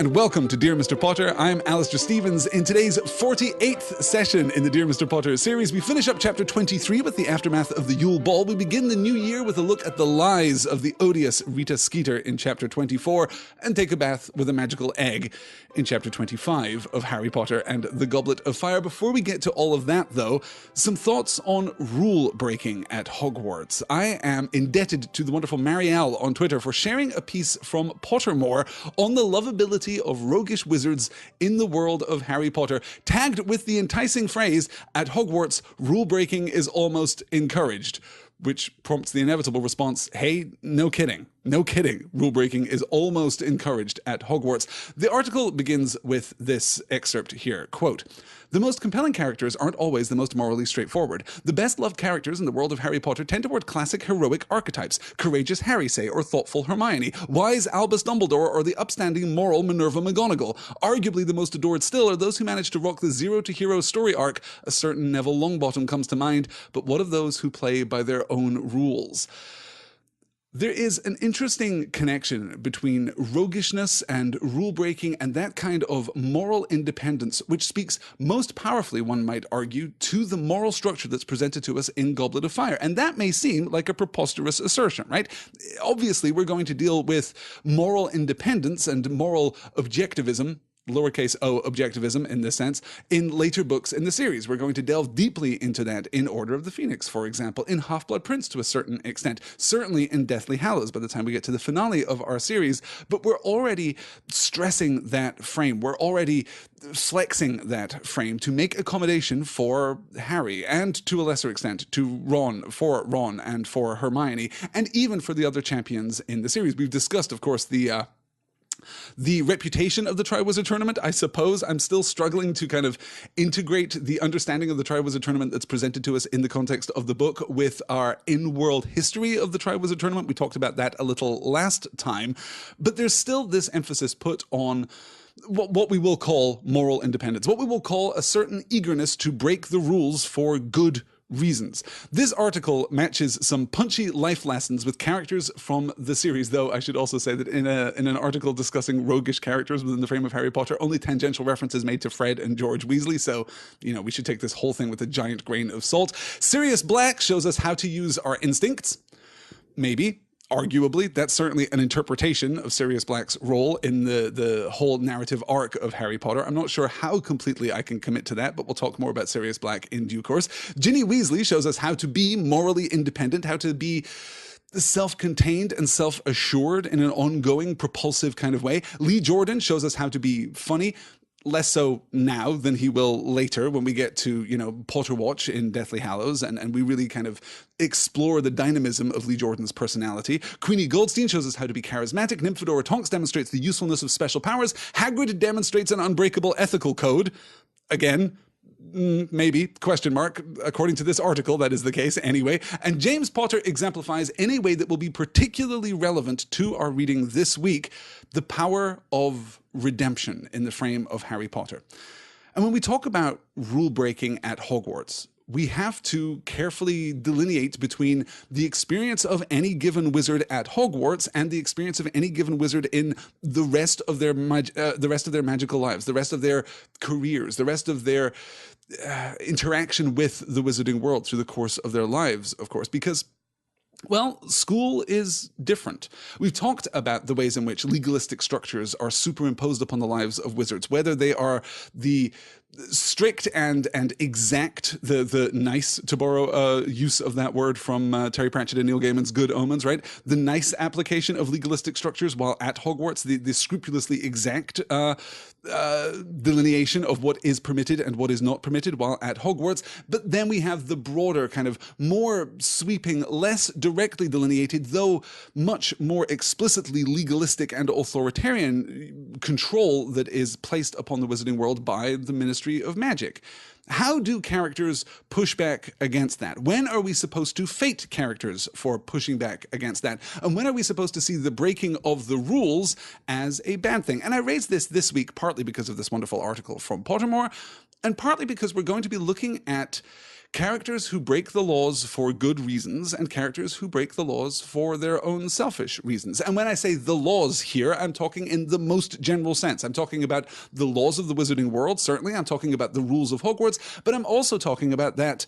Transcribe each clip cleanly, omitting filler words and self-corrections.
and welcome to Dear Mr. Potter. I'm Alistair Stevens. In today's 48th session in the Dear Mr. Potter series, we finish up chapter 23 with the aftermath of the Yule Ball. We begin the new year with a look at the lies of the odious Rita Skeeter in chapter 24, and take a bath with a magical egg in chapter 25 of Harry Potter and the Goblet of Fire. Before we get to all of that, though, some thoughts on rule breaking at Hogwarts. I am indebted to the wonderful Marielle on Twitter for sharing a piece from Pottermore on the lovability of roguish wizards in the world of Harry Potter, tagged with the enticing phrase, "At Hogwarts, rule breaking is almost encouraged," which prompts the inevitable response, hey, no kidding. No kidding. Rule breaking is almost encouraged at Hogwarts. The article begins with this excerpt here. Quote, "The most compelling characters aren't always the most morally straightforward. The best-loved characters in the world of Harry Potter tend toward classic heroic archetypes. Courageous Harry, say, or thoughtful Hermione. Wise Albus Dumbledore or the upstanding moral Minerva McGonagall. Arguably the most adored still are those who manage to rock the zero-to-hero story arc. A certain Neville Longbottom comes to mind, but what of those who play by their own rules?" There is an interesting connection between roguishness and rule-breaking and that kind of moral independence, which speaks most powerfully, one might argue, to the moral structure that's presented to us in Goblet of Fire. And that may seem like a preposterous assertion, right? Obviously, we're going to deal with moral independence and moral objectivism, lowercase o objectivism in this sense, in later books in the series. We're going to delve deeply into that in Order of the Phoenix, for example, in Half-Blood Prince to a certain extent, certainly in Deathly Hallows by the time we get to the finale of our series, but we're already stressing that frame. We're already flexing that frame to make accommodation for Harry and to a lesser extent to Ron and for Hermione, and even for the other champions in the series. We've discussed, of course, the reputation of the Triwizard Tournament. I suppose I'm still struggling to kind of integrate the understanding of the Triwizard Tournament that's presented to us in the context of the book with our in-world history of the Triwizard Tournament. We talked about that a little last time, but there's still this emphasis put on what we will call moral independence, what we will call a certain eagerness to break the rules for good reasons. This article matches some punchy life lessons with characters from the series, though I should also say that in an article discussing roguish characters within the frame of Harry Potter, only tangential references made to Fred and George Weasley, so, we should take this whole thing with a giant grain of salt. Sirius Black shows us how to use our instincts. Maybe. Arguably, that's certainly an interpretation of Sirius Black's role in the whole narrative arc of Harry Potter. I'm not sure how completely I can commit to that, but we'll talk more about Sirius Black in due course. Ginny Weasley shows us how to be morally independent, how to be self-contained and self-assured in an ongoing, propulsive kind of way. Lee Jordan shows us how to be funny, less so now than he will later when we get to, Potter Watch in Deathly Hallows, and we really kind of explore the dynamism of Lee Jordan's personality. Queenie Goldstein shows us how to be charismatic. Nymphadora Tonks demonstrates the usefulness of special powers. Hagrid demonstrates an unbreakable ethical code. Again, maybe, question mark. According to this article, that is the case anyway. And James Potter exemplifies in a way that will be particularly relevant to our reading this week, the power of redemption in the frame of Harry Potter. And when we talk about rule breaking at Hogwarts, we have to carefully delineate between the experience of any given wizard at Hogwarts and the experience of any given wizard in the rest of their magical lives, the rest of their careers, the rest of their interaction with the wizarding world through the course of their lives, of course, because school is different. We've talked about the ways in which legalistic structures are superimposed upon the lives of wizards, whether they are the strict and exact, the nice, to borrow use of that word from Terry Pratchett and Neil Gaiman's Good Omens, right? The nice application of legalistic structures while at Hogwarts, the scrupulously exact delineation of what is permitted and what is not permitted while at Hogwarts. But then we have the broader kind of more sweeping, less directly delineated, though much more explicitly legalistic and authoritarian control that is placed upon the wizarding world by the Ministry of Magic. How do characters push back against that? When are we supposed to fate characters for pushing back against that? And when are we supposed to see the breaking of the rules as a bad thing? And I raised this week partly because of this wonderful article from Pottermore, and partly because we're going to be looking at characters who break the laws for good reasons and characters who break the laws for their own selfish reasons. And when I say the laws here, I'm talking in the most general sense. I'm talking about the laws of the wizarding world, certainly. I'm talking about the rules of Hogwarts, but I'm also talking about that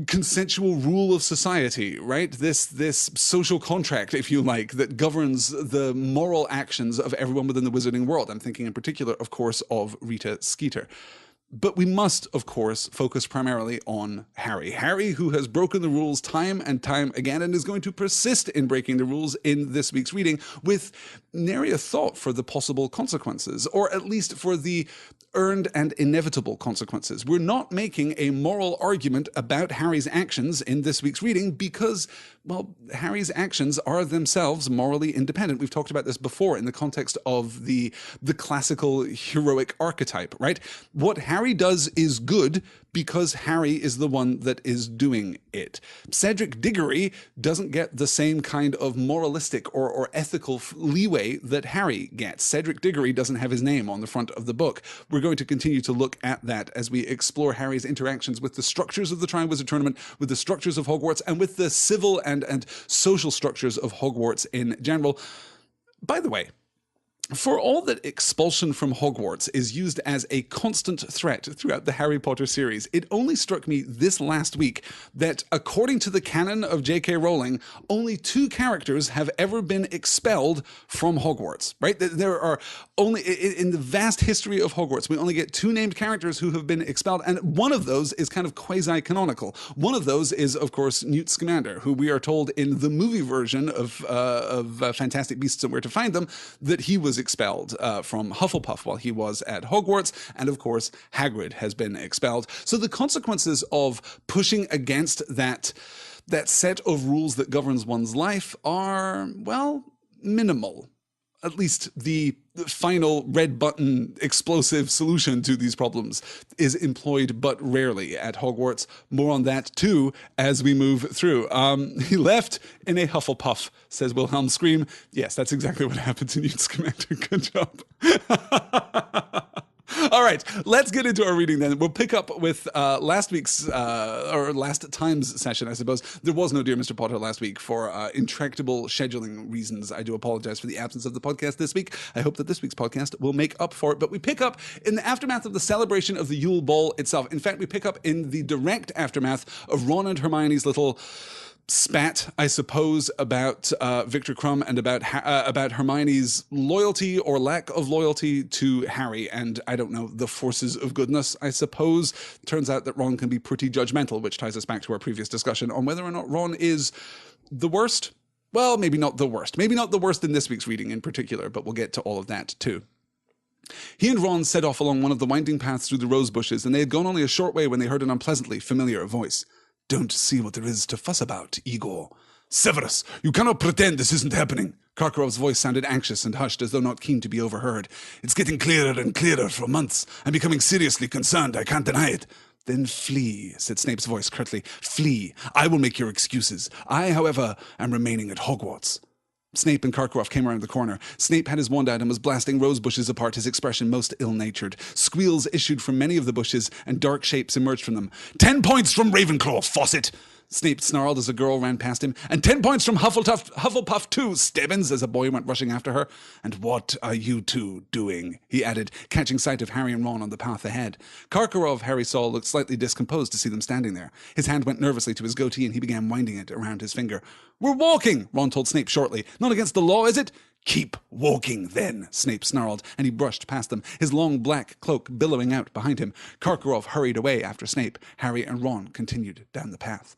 consensual rule of society, right? This social contract, if you like, that governs the moral actions of everyone within the wizarding world. I'm thinking in particular, of course, of Rita Skeeter. But we must, of course, focus primarily on Harry. Harry, who has broken the rules time and time again and is going to persist in breaking the rules in this week's reading with nary a thought for the possible consequences, or at least for the earned and inevitable consequences. We're not making a moral argument about Harry's actions in this week's reading because, well, Harry's actions are themselves morally independent. We've talked about this before in the context of the classical heroic archetype, right? What Harry does is good because Harry is the one that is doing it. Cedric Diggory doesn't get the same kind of moralistic or ethical leeway that Harry gets. Cedric Diggory doesn't have his name on the front of the book. We're going to continue to look at that as we explore Harry's interactions with the structures of the Triwizard Tournament, with the structures of Hogwarts, and with the civil and social structures of Hogwarts in general. By the way, for all that expulsion from Hogwarts is used as a constant threat throughout the Harry Potter series, it only struck me this last week that, according to the canon of J.K. Rowling, only 2 characters have ever been expelled from Hogwarts, right? There are only, in the vast history of Hogwarts, we only get 2 named characters who have been expelled, and one of those is kind of quasi-canonical. One of those is, of course, Newt Scamander, who we are told in the movie version of Fantastic Beasts and Where to Find Them that he was expelled from Hufflepuff while he was at Hogwarts, and of course Hagrid has been expelled. So the consequences of pushing against that set of rules that governs one's life are, well, minimal. At least the final red button explosive solution to these problems is employed but rarely at Hogwarts. More on that too as we move through. He left in a Hufflepuff, says Wilhelm Scream. Yes, that's exactly what happened to Newt Scamander. Good job. All right, let's get into our reading then. We'll pick up with last week's, or last time's session, I suppose. There was no Dear Mr. Potter last week for intractable scheduling reasons. I do apologize for the absence of the podcast this week. I hope that this week's podcast will make up for it. But we pick up in the aftermath of the celebration of the Yule Ball itself. In fact, we pick up in the direct aftermath of Ron and Hermione's little spat, I suppose, about Victor Crumb and about Hermione's loyalty or lack of loyalty to Harry and, I don't know, the forces of goodness, I suppose. Turns out that Ron can be pretty judgmental, which ties us back to our previous discussion on whether or not Ron is the worst. Well, maybe not the worst. Maybe not the worst in this week's reading in particular, but we'll get to all of that too. He and Ron set off along one of the winding paths through the rose bushes, and they had gone only a short way when they heard an unpleasantly familiar voice. "Don't see what there is to fuss about, Igor." "Severus, you cannot pretend this isn't happening." Karkaroff's voice sounded anxious and hushed, as though not keen to be overheard. "It's getting clearer and clearer for months. I'm becoming seriously concerned. I can't deny it." "Then flee," said Snape's voice curtly. "Flee. I will make your excuses. I, however, am remaining at Hogwarts." Snape and Karkaroff came around the corner. Snape had his wand out and was blasting rose bushes apart, his expression most ill-natured. Squeals issued from many of the bushes, and dark shapes emerged from them. 10 points from Ravenclaw, Fawcett!" Snape snarled as a girl ran past him. "And 10 points from Hufflepuff too, Stebbins," as a boy went rushing after her. "And what are you two doing?" he added, catching sight of Harry and Ron on the path ahead. Karkaroff, Harry saw, looked slightly discomposed to see them standing there. His hand went nervously to his goatee, and he began winding it around his finger. "We're walking," Ron told Snape shortly. "Not against the law, is it?" "Keep walking, then," Snape snarled, and he brushed past them, his long black cloak billowing out behind him. Karkaroff hurried away after Snape. Harry and Ron continued down the path.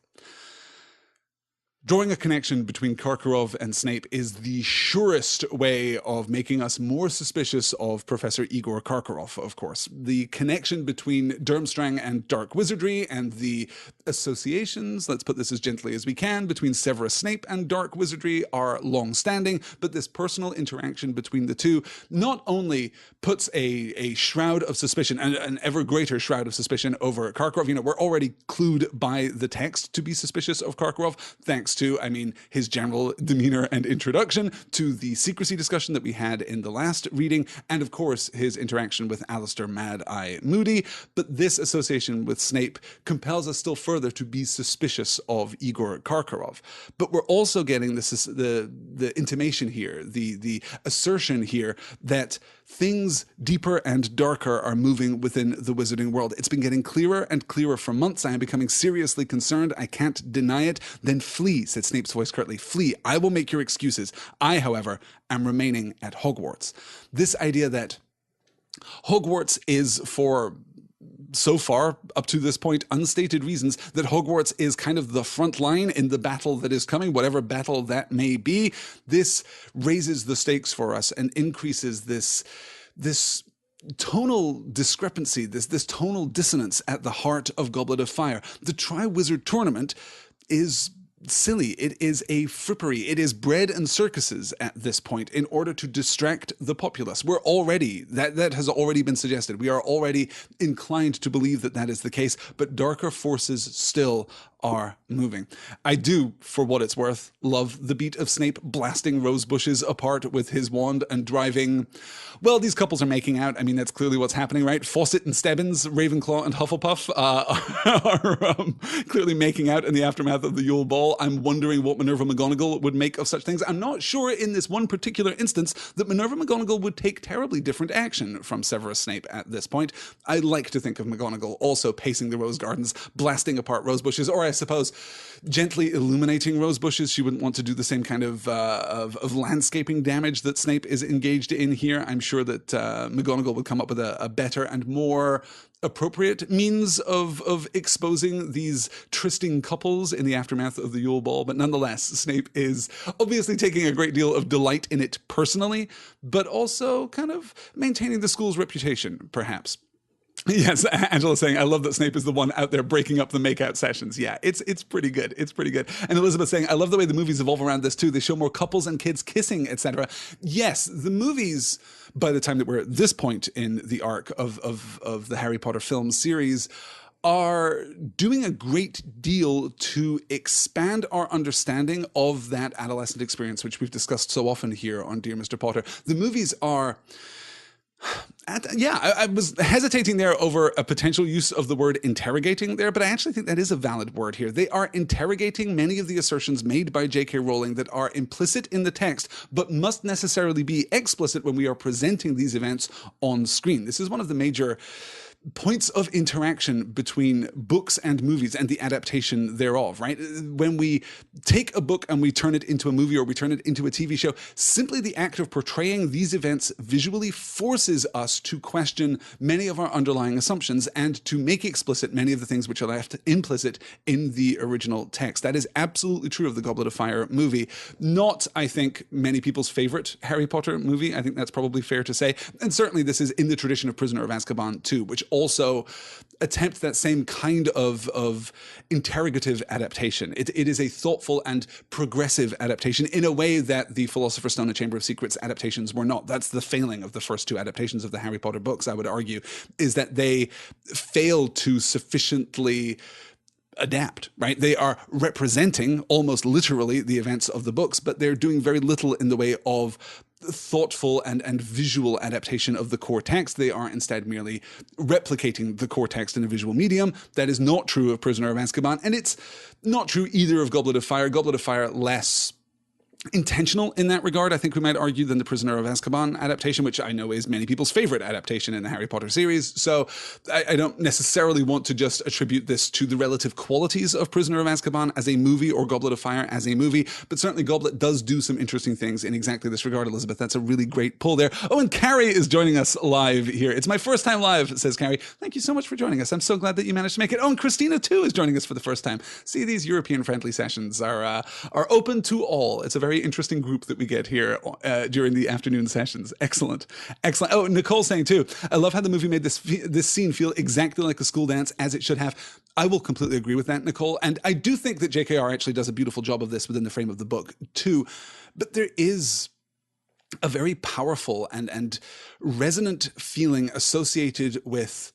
Drawing a connection between Karkaroff and Snape is the surest way of making us more suspicious of Professor Igor Karkaroff, of course. The connection between Durmstrang and dark wizardry and the associations, let's put this as gently as we can, between Severus Snape and dark wizardry are long-standing, but this personal interaction between the two not only puts a shroud of suspicion, and an ever greater shroud of suspicion over Karkaroff. You know, we're already clued by the text to be suspicious of Karkaroff, thanks thanks to, I mean, his general demeanor and introduction, to the secrecy discussion that we had in the last reading, and of course his interaction with Alistair Mad Eye Moody. But this association with Snape compels us still further to be suspicious of Igor Karkaroff. But we're also getting the intimation here, the assertion here that things deeper and darker are moving within the wizarding world. It's been getting clearer and clearer for months. I am becoming seriously concerned. I can't deny it. Then flee, said Snape's voice curtly. Flee. I will make your excuses. I, however, am remaining at Hogwarts. This idea that Hogwarts is, for so far, up to this point, unstated reasons, that Hogwarts is kind of the front line in the battle that is coming, whatever battle that may be. This raises the stakes for us and increases this tonal discrepancy, this tonal dissonance at the heart of Goblet of Fire. The Triwizard Tournament is silly. It is a frippery. It is bread and circuses at this point in order to distract the populace. We're already, that has already been suggested. We are already inclined to believe that that is the case, but darker forces still are moving. I do, for what it's worth, love the beat of Snape blasting rose bushes apart with his wand and driving, well, these couples are making out. I mean, that's clearly what's happening, right? Fawcett and Stebbins, Ravenclaw and Hufflepuff are clearly making out in the aftermath of the Yule Ball. I'm wondering what Minerva McGonagall would make of such things. I'm not sure in this one particular instance that Minerva McGonagall would take terribly different action from Severus Snape at this point. I like to think of McGonagall also pacing the rose gardens, blasting apart rose bushes, or I suppose gently illuminating rose bushes. She wouldn't want to do the same kind of landscaping damage that Snape is engaged in here. I'm sure that McGonagall would come up with a better and more appropriate means of exposing these trysting couples in the aftermath of the Yule Ball. But nonetheless, Snape is obviously taking a great deal of delight in it personally, but also kind of maintaining the school's reputation, perhaps. Yes, Angela's saying, I love that Snape is the one out there breaking up the makeout sessions. Yeah, it's pretty good. It's pretty good. And Elizabeth saying, I love the way the movies evolve around this too. They show more couples and kids kissing, etc. Yes, the movies, by the time that we're at this point in the arc of the Harry Potter film series, are doing a great deal to expand our understanding of that adolescent experience, which we've discussed so often here on Dear Mr. Potter. The movies are... I was hesitating there over a potential use of the word interrogating there, but I actually think that is a valid word here. They are interrogating many of the assertions made by J.K. Rowling that are implicit in the text, but must necessarily be explicit when we are presenting these events on screen. This is one of the major points of interaction between books and movies and the adaptation thereof, right? When we take a book and we turn it into a movie or we turn it into a TV show, simply the act of portraying these events visually forces us to question many of our underlying assumptions and to make explicit many of the things which are left implicit in the original text. That is absolutely true of the Goblet of Fire movie. Not, I think, many people's favorite Harry Potter movie. I think that's probably fair to say. And certainly this is in the tradition of Prisoner of Azkaban too, which also attempt that same kind of interrogative adaptation. It is a thoughtful and progressive adaptation in a way that the Philosopher's Stone and Chamber of Secrets adaptations were not. That's the failing of the first two adaptations of the Harry Potter books, I would argue, is that they fail to sufficiently adapt, right? They are representing almost literally the events of the books, but they're doing very little in the way of thoughtful and visual adaptation of the core text. They are instead merely replicating the core text in a visual medium. That is not true of Prisoner of Azkaban, and it's not true either of Goblet of Fire. Goblet of Fire less intentional in that regard, I think we might argue, than the Prisoner of Azkaban adaptation, which I know is many people's favorite adaptation in the Harry Potter series. So I don't necessarily want to just attribute this to the relative qualities of Prisoner of Azkaban as a movie or Goblet of Fire as a movie, but certainly Goblet does do some interesting things in exactly this regard, Elizabeth. That's a really great pull there. Oh, and Carrie is joining us live here. It's my first time live, says Carrie. Thank you so much for joining us. I'm so glad that you managed to make it. Oh, and Christina too is joining us for the first time. See, these European-friendly sessions are open to all. It's a very interesting group that we get here during the afternoon sessions. Excellent. Excellent. Oh, Nicole's saying too, I love how the movie made this scene feel exactly like a school dance, as it should have. I will completely agree with that, Nicole. And I do think that JKR actually does a beautiful job of this within the frame of the book too. But there is a very powerful and resonant feeling associated with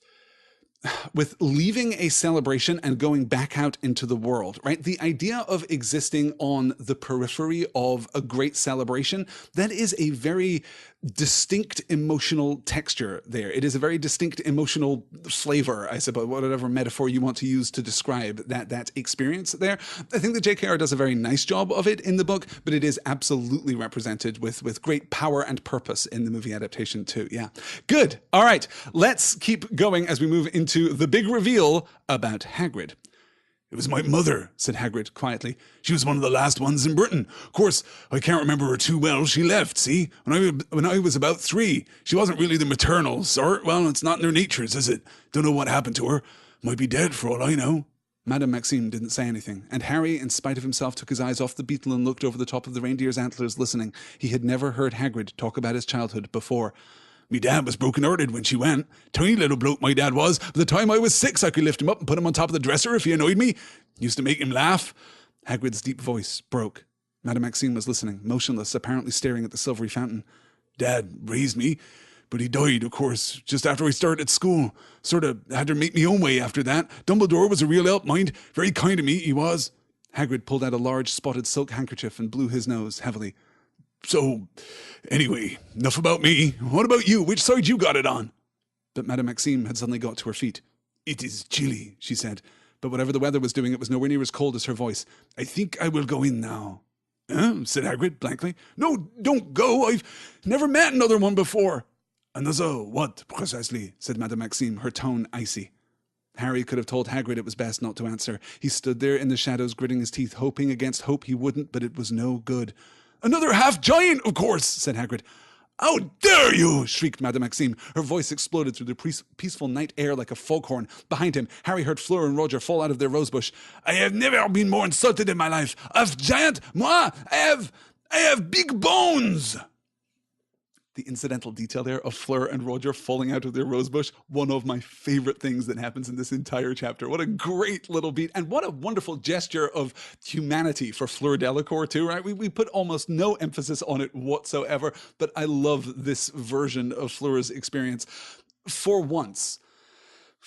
with leaving a celebration and going back out into the world, right? The idea of existing on the periphery of a great celebration, that is a very distinct emotional texture there. It is a very distinct emotional flavor, I suppose, whatever metaphor you want to use to describe that experience there. I think that JKR does a very nice job of it in the book, but it is absolutely represented with great power and purpose in the movie adaptation too. Yeah. Good. All right. Let's keep going as we move into the big reveal about Hagrid. It was my mother, said Hagrid quietly. She was one of the last ones in Britain. Of course, I can't remember her too well. She left, see? When I was about 3. She wasn't really the maternal sort. Well, it's not in their natures, is it? Don't know what happened to her. Might be dead for all I know. Madame Maxime didn't say anything, and Harry, in spite of himself, took his eyes off the beetle and looked over the top of the reindeer's antlers, listening. He had never heard Hagrid talk about his childhood before. Me dad was broken-hearted when she went. Tiny little bloke my dad was. By the time I was 6, I could lift him up and put him on top of the dresser if he annoyed me. Used to make him laugh. Hagrid's deep voice broke. Madame Maxime was listening, motionless, apparently staring at the silvery fountain. Dad raised me, but he died, of course, just after I started school. Sort of had to make me own way after that. Dumbledore was a real help, mind. Very kind to me, he was. Hagrid pulled out a large spotted silk handkerchief and blew his nose heavily. So, anyway, enough about me. What about you? Which side you got it on? But Madame Maxime had suddenly got to her feet. It is chilly, she said. But whatever the weather was doing, it was nowhere near as cold as her voice. I think I will go in now. Said Hagrid blankly. No, don't go. I've never met another one before. Another what, precisely? Said Madame Maxime, her tone icy. Harry could have told Hagrid it was best not to answer. He stood there in the shadows, gritting his teeth, hoping against hope he wouldn't, but it was no good. Another half-giant, of course, said Hagrid. How dare you! Shrieked Madame Maxime. Her voice exploded through the peaceful night air like a foghorn. Behind him, Harry heard Fleur and Roger fall out of their rosebush. I have never been more insulted in my life. Half-giant? Moi, I have big bones! The incidental detail there of Fleur and Roger falling out of their rosebush, one of my favorite things that happens in this entire chapter. What a great little beat, and what a wonderful gesture of humanity for Fleur Delacour too, right? We put almost no emphasis on it whatsoever, but I love this version of Fleur's experience. For once,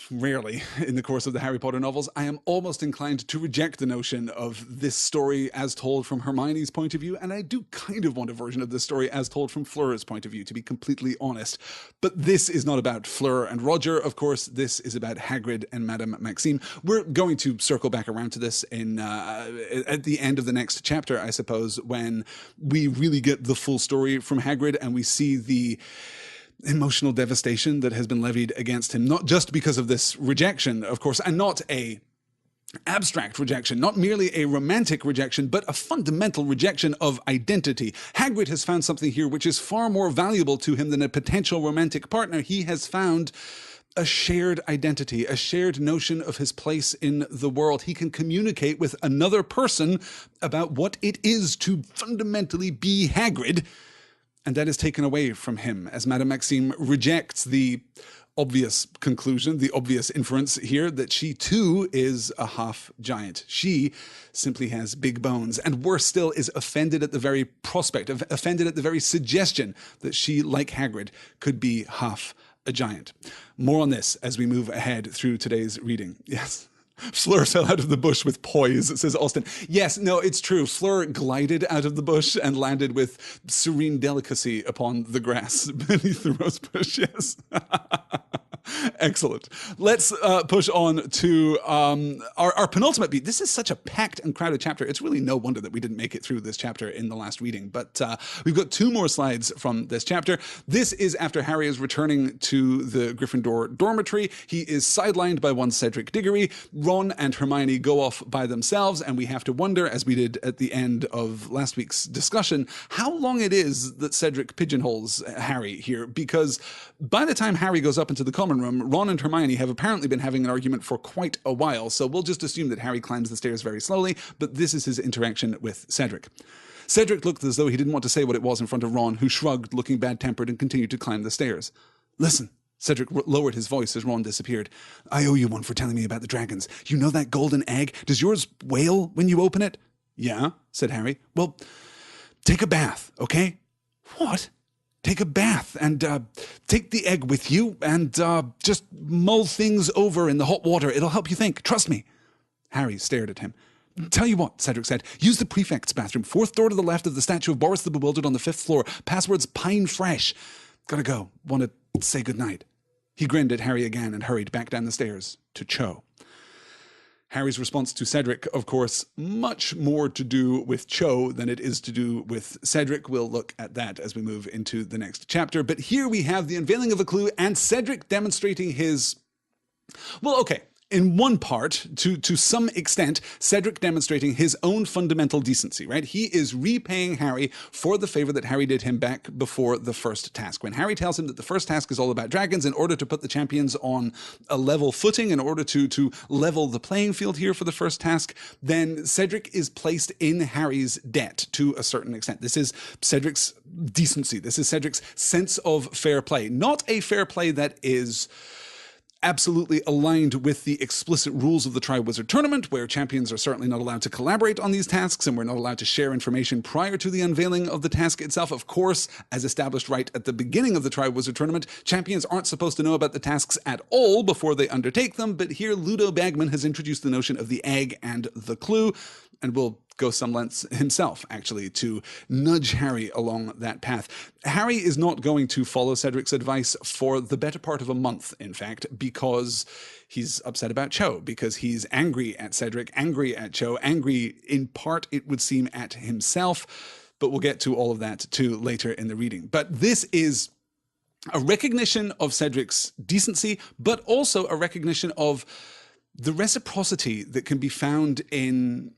rarely in the course of the Harry Potter novels, I am almost inclined to reject the notion of this story as told from Hermione's point of view, and I do kind of want a version of this story as told from Fleur's point of view, to be completely honest. But this is not about Fleur and Roger, of course. This is about Hagrid and Madame Maxime. We're going to circle back around to this in at the end of the next chapter, I suppose, when we really get the full story from Hagrid and we see the emotional devastation that has been levied against him, not just because of this rejection, of course, and not a abstract rejection, not merely a romantic rejection, but a fundamental rejection of identity. Hagrid has found something here which is far more valuable to him than a potential romantic partner. He has found a shared identity, a shared notion of his place in the world. He can communicate with another person about what it is to fundamentally be Hagrid, and that is taken away from him as Madame Maxime rejects the obvious conclusion, the obvious inference here that she too is a half giant. She simply has big bones, and worse still, is offended at the very prospect, offended at the very suggestion that she, like Hagrid, could be half a giant. More on this as we move ahead through today's reading. Yes. Fleur fell out of the bush with poise, says Austin. Yes, no, it's true. Fleur glided out of the bush and landed with serene delicacy upon the grass beneath the rose bush, yes. Excellent. Let's push on to our penultimate beat. This is such a packed and crowded chapter. It's really no wonder that we didn't make it through this chapter in the last reading. But we've got 2 more slides from this chapter. This is after Harry is returning to the Gryffindor dormitory. He is sidelined by one Cedric Diggory. Ron and Hermione go off by themselves, and we have to wonder, as we did at the end of last week's discussion, how long it is that Cedric pigeonholes Harry here. Because by the time Harry goes up into the common room, Ron and Hermione have apparently been having an argument for quite a while, so we'll just assume that Harry climbs the stairs very slowly, but this is his interaction with Cedric. Cedric looked as though he didn't want to say what it was in front of Ron, who shrugged, looking bad-tempered, and continued to climb the stairs. Listen. Cedric lowered his voice as Ron disappeared. I owe you one for telling me about the dragons. You know that golden egg? Does yours wail when you open it? Yeah, said Harry. Well, take a bath, okay? What? take a bath and take the egg with you and just mull things over in the hot water. It'll help you think. Trust me. Harry stared at him. Tell you what, Cedric said. Use the prefect's bathroom. 4th door to the left of the statue of Boris the Bewildered on the 5th floor. Password's Pine Fresh. Gotta go. Want to say goodnight. He grinned at Harry again and hurried back down the stairs to Cho. Harry's response to Cedric, of course, much more to do with Cho than it is to do with Cedric. We'll look at that as we move into the next chapter. But here we have the unveiling of a clue and Cedric demonstrating his... Well, okay. In one part, to some extent, Cedric demonstrating his own fundamental decency, right? He is repaying Harry for the favor that Harry did him back before the first task. When Harry tells him that the first task is all about dragons, in order to put the champions on a level footing, in order to level the playing field here for the first task, then Cedric is placed in Harry's debt to a certain extent. This is Cedric's decency. This is Cedric's sense of fair play. Not a fair play that is absolutely aligned with the explicit rules of the Triwizard Tournament, where champions are certainly not allowed to collaborate on these tasks, and we're not allowed to share information prior to the unveiling of the task itself. Of course, as established right at the beginning of the Triwizard Tournament, champions aren't supposed to know about the tasks at all before they undertake them, but here Ludo Bagman has introduced the notion of the egg and the clue, and will go some lengths himself, actually, to nudge Harry along that path. Harry is not going to follow Cedric's advice for the better part of a month, in fact, because he's upset about Cho, because he's angry at Cedric, angry at Cho, angry in part, it would seem, at himself. But we'll get to all of that too later in the reading. But this is a recognition of Cedric's decency, but also a recognition of the reciprocity that can be found in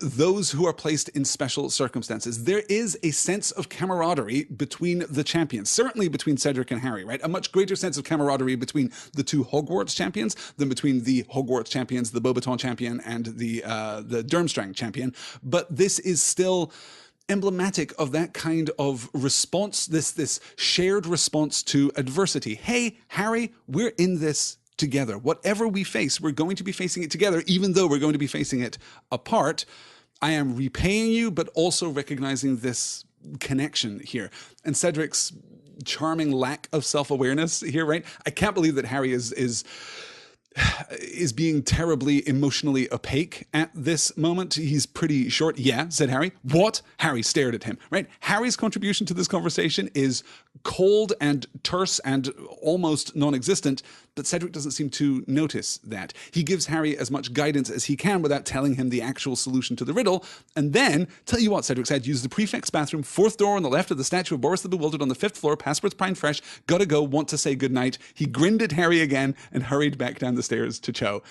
those who are placed in special circumstances. There is a sense of camaraderie between the champions, certainly between Cedric and Harry, right? A much greater sense of camaraderie between the two Hogwarts champions than between the Hogwarts champions, the Beauxbaton champion and the Durmstrang champion. But this is still emblematic of that kind of response, this shared response to adversity. Hey, Harry, we're in this together. Whatever we face, we're going to be facing it together, even though we're going to be facing it apart. I am repaying you, but also recognizing this connection here. And Cedric's charming lack of self-awareness here, right? I can't believe that Harry is being terribly emotionally opaque at this moment. He's pretty short. Yeah, said Harry. What? Harry stared at him, right? Harry's contribution to this conversation is cold and terse and almost non-existent, but Cedric doesn't seem to notice that. He gives Harry as much guidance as he can without telling him the actual solution to the riddle. And then, tell you what, Cedric said, use the prefect's bathroom, 4th door on the left of the statue of Boris the Bewildered on the 5th floor, password's Pine Fresh, gotta go, want to say goodnight. He grinned at Harry again and hurried back down the stairs to Cho.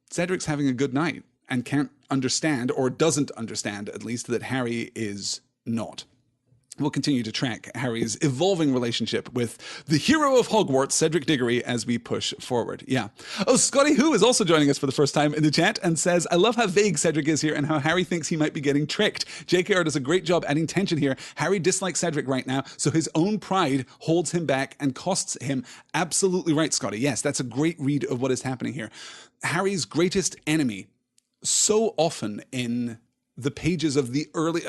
Cedric's having a good night and can't understand, or doesn't understand at least, that Harry is not. We'll continue to track Harry's evolving relationship with the hero of Hogwarts, Cedric Diggory, as we push forward. Yeah. Oh, Scotty Who is also joining us for the first time in the chat and says, I love how vague Cedric is here and how Harry thinks he might be getting tricked. JKR does a great job adding tension here. Harry dislikes Cedric right now, so his own pride holds him back and costs him. Absolutely right, Scotty. Yes, that's a great read of what is happening here. Harry's greatest enemy, so often in the pages of the early...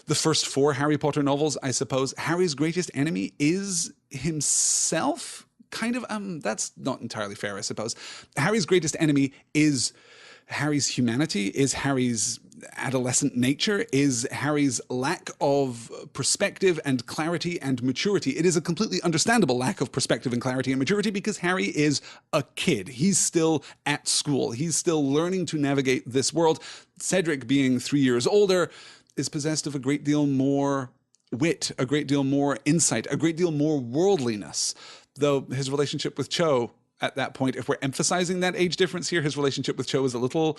the first 4 Harry Potter novels, I suppose, Harry's greatest enemy is himself? Kind of, that's not entirely fair, I suppose. Harry's greatest enemy is Harry's humanity, is Harry's adolescent nature, is Harry's lack of perspective and clarity and maturity. It is a completely understandable lack of perspective and clarity and maturity because Harry is a kid. He's still at school. He's still learning to navigate this world. Cedric, being 3 years older, is possessed of a great deal more wit, a great deal more insight, a great deal more worldliness. Though his relationship with Cho at that point, if we're emphasizing that age difference here, his relationship with Cho is a little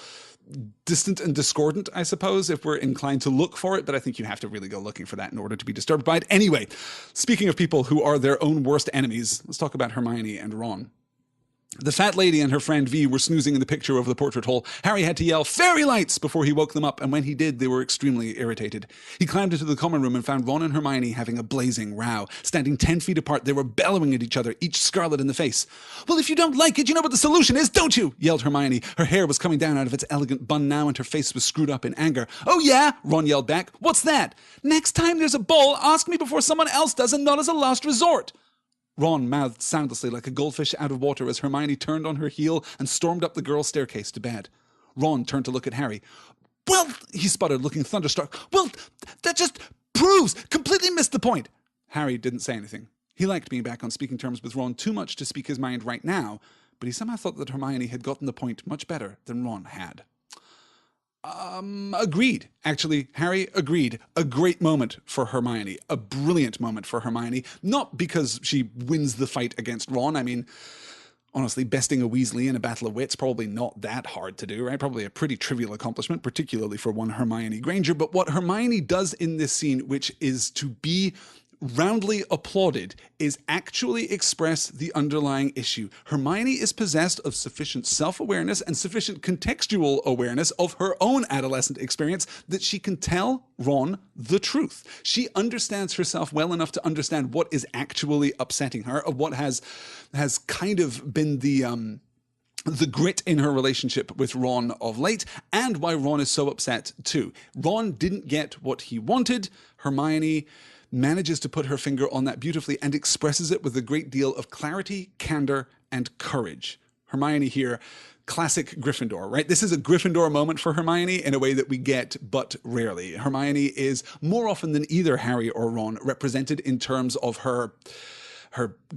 distant and discordant, I suppose, if we're inclined to look for it. But I think you have to really go looking for that in order to be disturbed by it. Anyway, speaking of people who are their own worst enemies, let's talk about Hermione and Ron. The fat lady and her friend V were snoozing in the picture over the portrait hole. Harry had to yell, "Fairy lights!" before he woke them up, and when he did, they were extremely irritated. He climbed into the common room and found Ron and Hermione having a blazing row. Standing 10 feet apart, they were bellowing at each other, each scarlet in the face. "Well, if you don't like it, you know what the solution is, don't you?" yelled Hermione. Her hair was coming down out of its elegant bun now, and her face was screwed up in anger. "Oh yeah?" Ron yelled back. "What's that?" "Next time there's a ball, ask me before someone else does and not as a last resort." Ron mouthed soundlessly like a goldfish out of water as Hermione turned on her heel and stormed up the girls' staircase to bed. Ron turned to look at Harry. "Well," he sputtered, looking thunderstruck. "Well, that just completely missed the point." Harry didn't say anything. He liked being back on speaking terms with Ron too much to speak his mind right now, but he somehow thought that Hermione had gotten the point much better than Ron had. Agreed. Actually, Harry agreed. A great moment for Hermione. A brilliant moment for Hermione. Not because she wins the fight against Ron. I mean, honestly, besting a Weasley in a battle of wits, probably not that hard to do, right? Probably a pretty trivial accomplishment, particularly for one Hermione Granger. But what Hermione does in this scene, which is to be roundly applauded, is actually express the underlying issue. Hermione is possessed of sufficient self-awareness and sufficient contextual awareness of her own adolescent experience that she can tell Ron the truth. She understands herself well enough to understand what is actually upsetting her, of what has kind of been the grit in her relationship with Ron of late, and why Ron is so upset too. Ron didn't get what he wanted. Hermione manages to put her finger on that beautifully and expresses it with a great deal of clarity, candor, and courage. Hermione here, classic Gryffindor, right? This is a Gryffindor moment for Hermione in a way that we get but rarely. Hermione is more often than either Harry or Ron represented in terms of her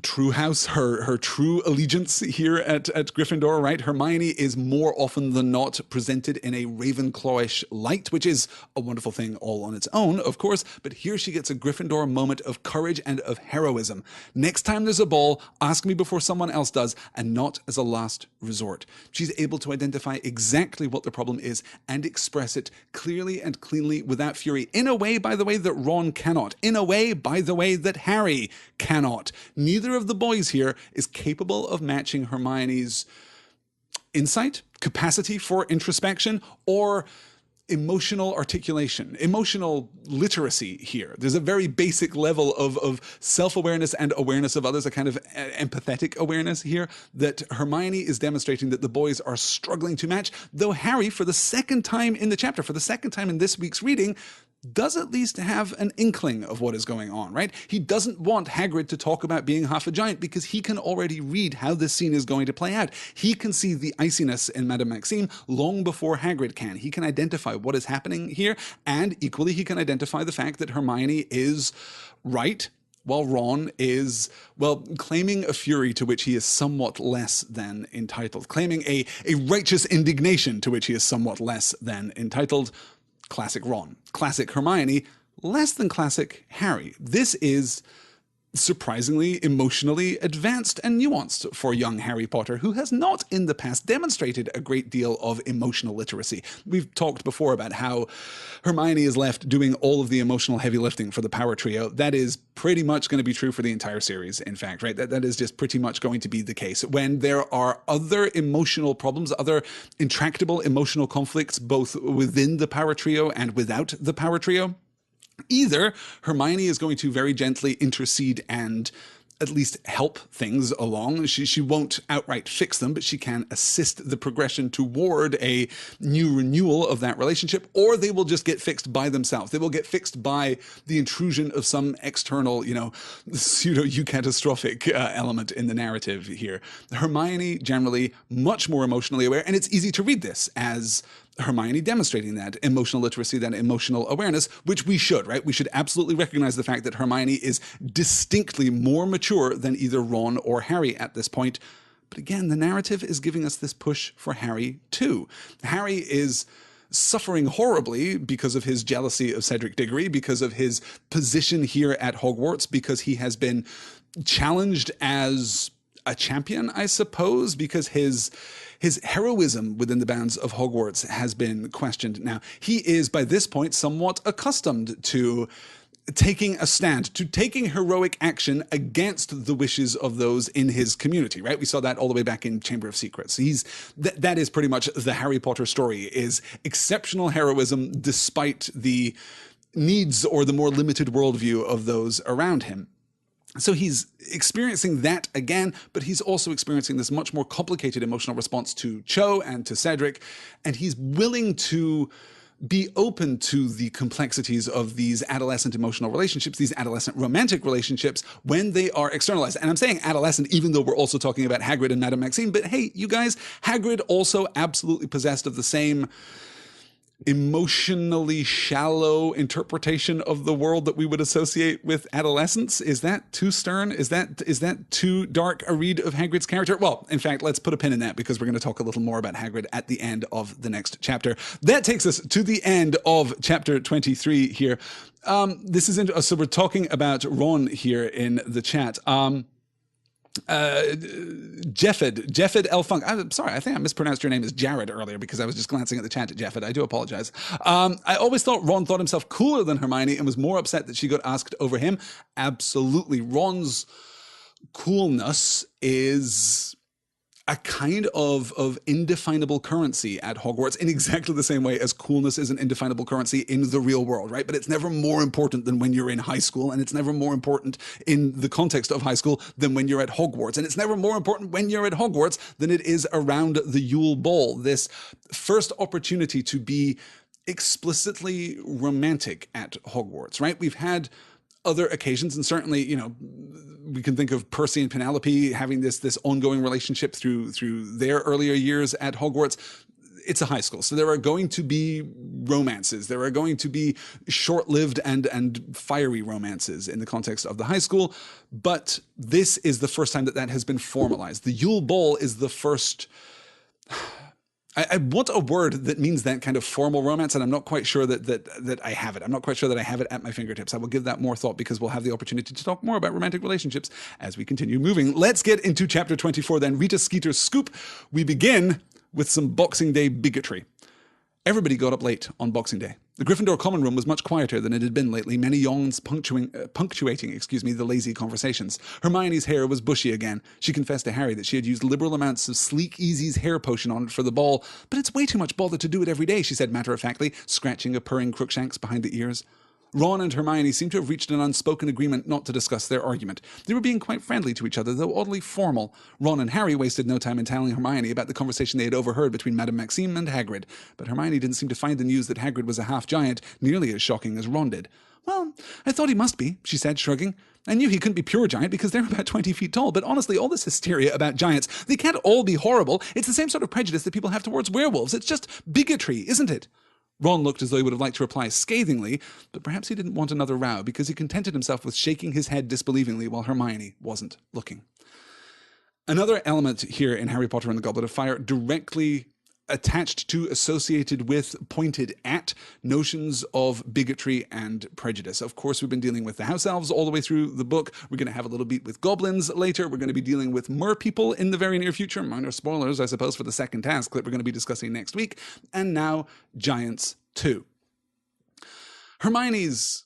true house, her true allegiance here at Gryffindor, right? Hermione is more often than not presented in a Ravenclawish light, which is a wonderful thing all on its own, of course, but here she gets a Gryffindor moment of courage and of heroism. Next time there's a ball, ask me before someone else does, and not as a last resort. She's able to identify exactly what the problem is and express it clearly and cleanly without fury, in a way, by the way, that Ron cannot, in a way, by the way, that Harry cannot. Neither of the boys here is capable of matching Hermione's insight, capacity for introspection, or emotional articulation, emotional literacy here. There's a very basic level of self-awareness and awareness of others, a kind of empathetic awareness here that Hermione is demonstrating that the boys are struggling to match, though Harry, for the second time in the chapter, for the second time in this week's reading, does at least have an inkling of what is going on, right? He doesn't want Hagrid to talk about being half a giant because he can already read how this scene is going to play out. He can see the iciness in Madame Maxime long before Hagrid can. He can identify what is happening here, and equally he can identify the fact that Hermione is right, while Ron is, well, claiming a fury to which he is somewhat less than entitled, claiming a righteous indignation to which he is somewhat less than entitled. Classic Ron. Classic Hermione. Less than classic Harry. This is surprisingly emotionally advanced and nuanced for young Harry Potter, who has not in the past demonstrated a great deal of emotional literacy. We've talked before about how Hermione is left doing all of the emotional heavy lifting for the power trio. That is pretty much going to be true for the entire series, in fact, right? That is just pretty much going to be the case. When there are other emotional problems, other intractable emotional conflicts, both within the power trio and without the power trio, either Hermione is going to very gently intercede and at least help things along. She won't outright fix them, but she can assist the progression toward a new renewal of that relationship, or they will just get fixed by themselves. They will get fixed by the intrusion of some external, pseudo-eucatastrophic element in the narrative here. Hermione, generally, much more emotionally aware, and it's easy to read this as Hermione demonstrating that emotional literacy, that emotional awareness, which we should, right? We should absolutely recognize the fact that Hermione is distinctly more mature than either Ron or Harry at this point. But again, the narrative is giving us this push for Harry too. Harry is suffering horribly because of his jealousy of Cedric Diggory, because of his position here at Hogwarts, because he has been challenged as a champion, I suppose, because his heroism within the bounds of Hogwarts has been questioned. Now, he is, by this point, somewhat accustomed to taking a stand, to taking heroic action against the wishes of those in his community, right? We saw that all the way back in Chamber of Secrets. That is pretty much the Harry Potter story, is exceptional heroism despite the needs or the more limited worldview of those around him. So he's experiencing that again, but he's also experiencing this much more complicated emotional response to Cho and to Cedric, and he's willing to be open to the complexities of these adolescent emotional relationships, these adolescent romantic relationships, when they are externalized. And I'm saying adolescent, even though we're also talking about Hagrid and Madame Maxime, but hey, you guys, Hagrid also absolutely possessed of the same emotionally shallow interpretation of the world that we would associate with adolescence. Is that too stern? Is that too dark a read of Hagrid's character? Well, in fact, let's put a pin in that because we're going to talk a little more about Hagrid at the end of the next chapter. That takes us to the end of chapter 23 here. So we're talking about Ron here in the chat. Jeffed El Funk. I'm sorry, I think I mispronounced your name as Jared earlier because I was just glancing at the chat at Jeffed. I do apologize. I always thought Ron thought himself cooler than Hermione and was more upset that she got asked over him. Absolutely. Ron's coolness is a kind of indefinable currency at Hogwarts in exactly the same way as coolness is an indefinable currency in the real world, right? But it's never more important than when you're in high school, and it's never more important in the context of high school than when you're at Hogwarts, and it's never more important when you're at Hogwarts than it is around the Yule Ball. This first opportunity to be explicitly romantic at Hogwarts, right? We've had other occasions, and certainly, we can think of Percy and Penelope having this ongoing relationship through their earlier years at Hogwarts. It's a high school, so there are going to be romances. There are going to be short-lived and fiery romances in the context of the high school, but this is the first time that has been formalized. The Yule Ball is the first. I want a word that means that kind of formal romance, and I'm not quite sure that I have it. I'm not quite sure that I have it at my fingertips. I will give that more thought because we'll have the opportunity to talk more about romantic relationships as we continue moving. Let's get into chapter 24 then. Rita Skeeter's Scoop. We begin with some Boxing Day bigotry. Everybody got up late on Boxing Day. The Gryffindor common room was much quieter than it had been lately, many yawns punctuating the lazy conversations. Hermione's hair was bushy again. She confessed to Harry that she had used liberal amounts of Sleek Easy's hair potion on it for the ball, but it's way too much bother to do it every day, she said matter-of-factly, scratching a purring Crookshanks behind the ears. Ron and Hermione seemed to have reached an unspoken agreement not to discuss their argument. They were being quite friendly to each other, though oddly formal. Ron and Harry wasted no time in telling Hermione about the conversation they had overheard between Madame Maxime and Hagrid, but Hermione didn't seem to find the news that Hagrid was a half-giant nearly as shocking as Ron did. "Well, I thought he must be," she said, shrugging. "I knew he couldn't be pure giant because they're about 20 feet tall, but honestly, all this hysteria about giants, they can't all be horrible. It's the same sort of prejudice that people have towards werewolves. It's just bigotry, isn't it?" Ron looked as though he would have liked to reply scathingly, but perhaps he didn't want another row because he contented himself with shaking his head disbelievingly while Hermione wasn't looking. Another element here in Harry Potter and the Goblet of Fire directly attached to, associated with, pointed at notions of bigotry and prejudice. Of course, we've been dealing with the house elves all the way through the book. We're going to have a little beat with goblins later. We're going to be dealing with merpeople in the very near future. Minor spoilers, I suppose, for the second task that we're going to be discussing next week. And now, giants too. Hermione's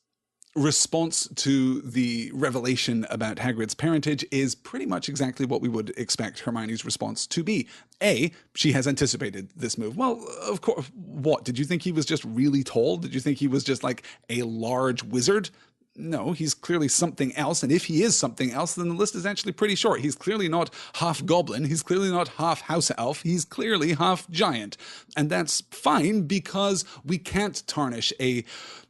response to the revelation about Hagrid's parentage is pretty much exactly what we would expect Hermione's response to be. A, she has anticipated this move. Well, of course, what? Did you think he was just really tall? Did you think he was just like a large wizard? No, he's clearly something else, and if he is something else, then the list is actually pretty short. He's clearly not half goblin, he's clearly not half house elf, he's clearly half giant. And that's fine because we can't tarnish a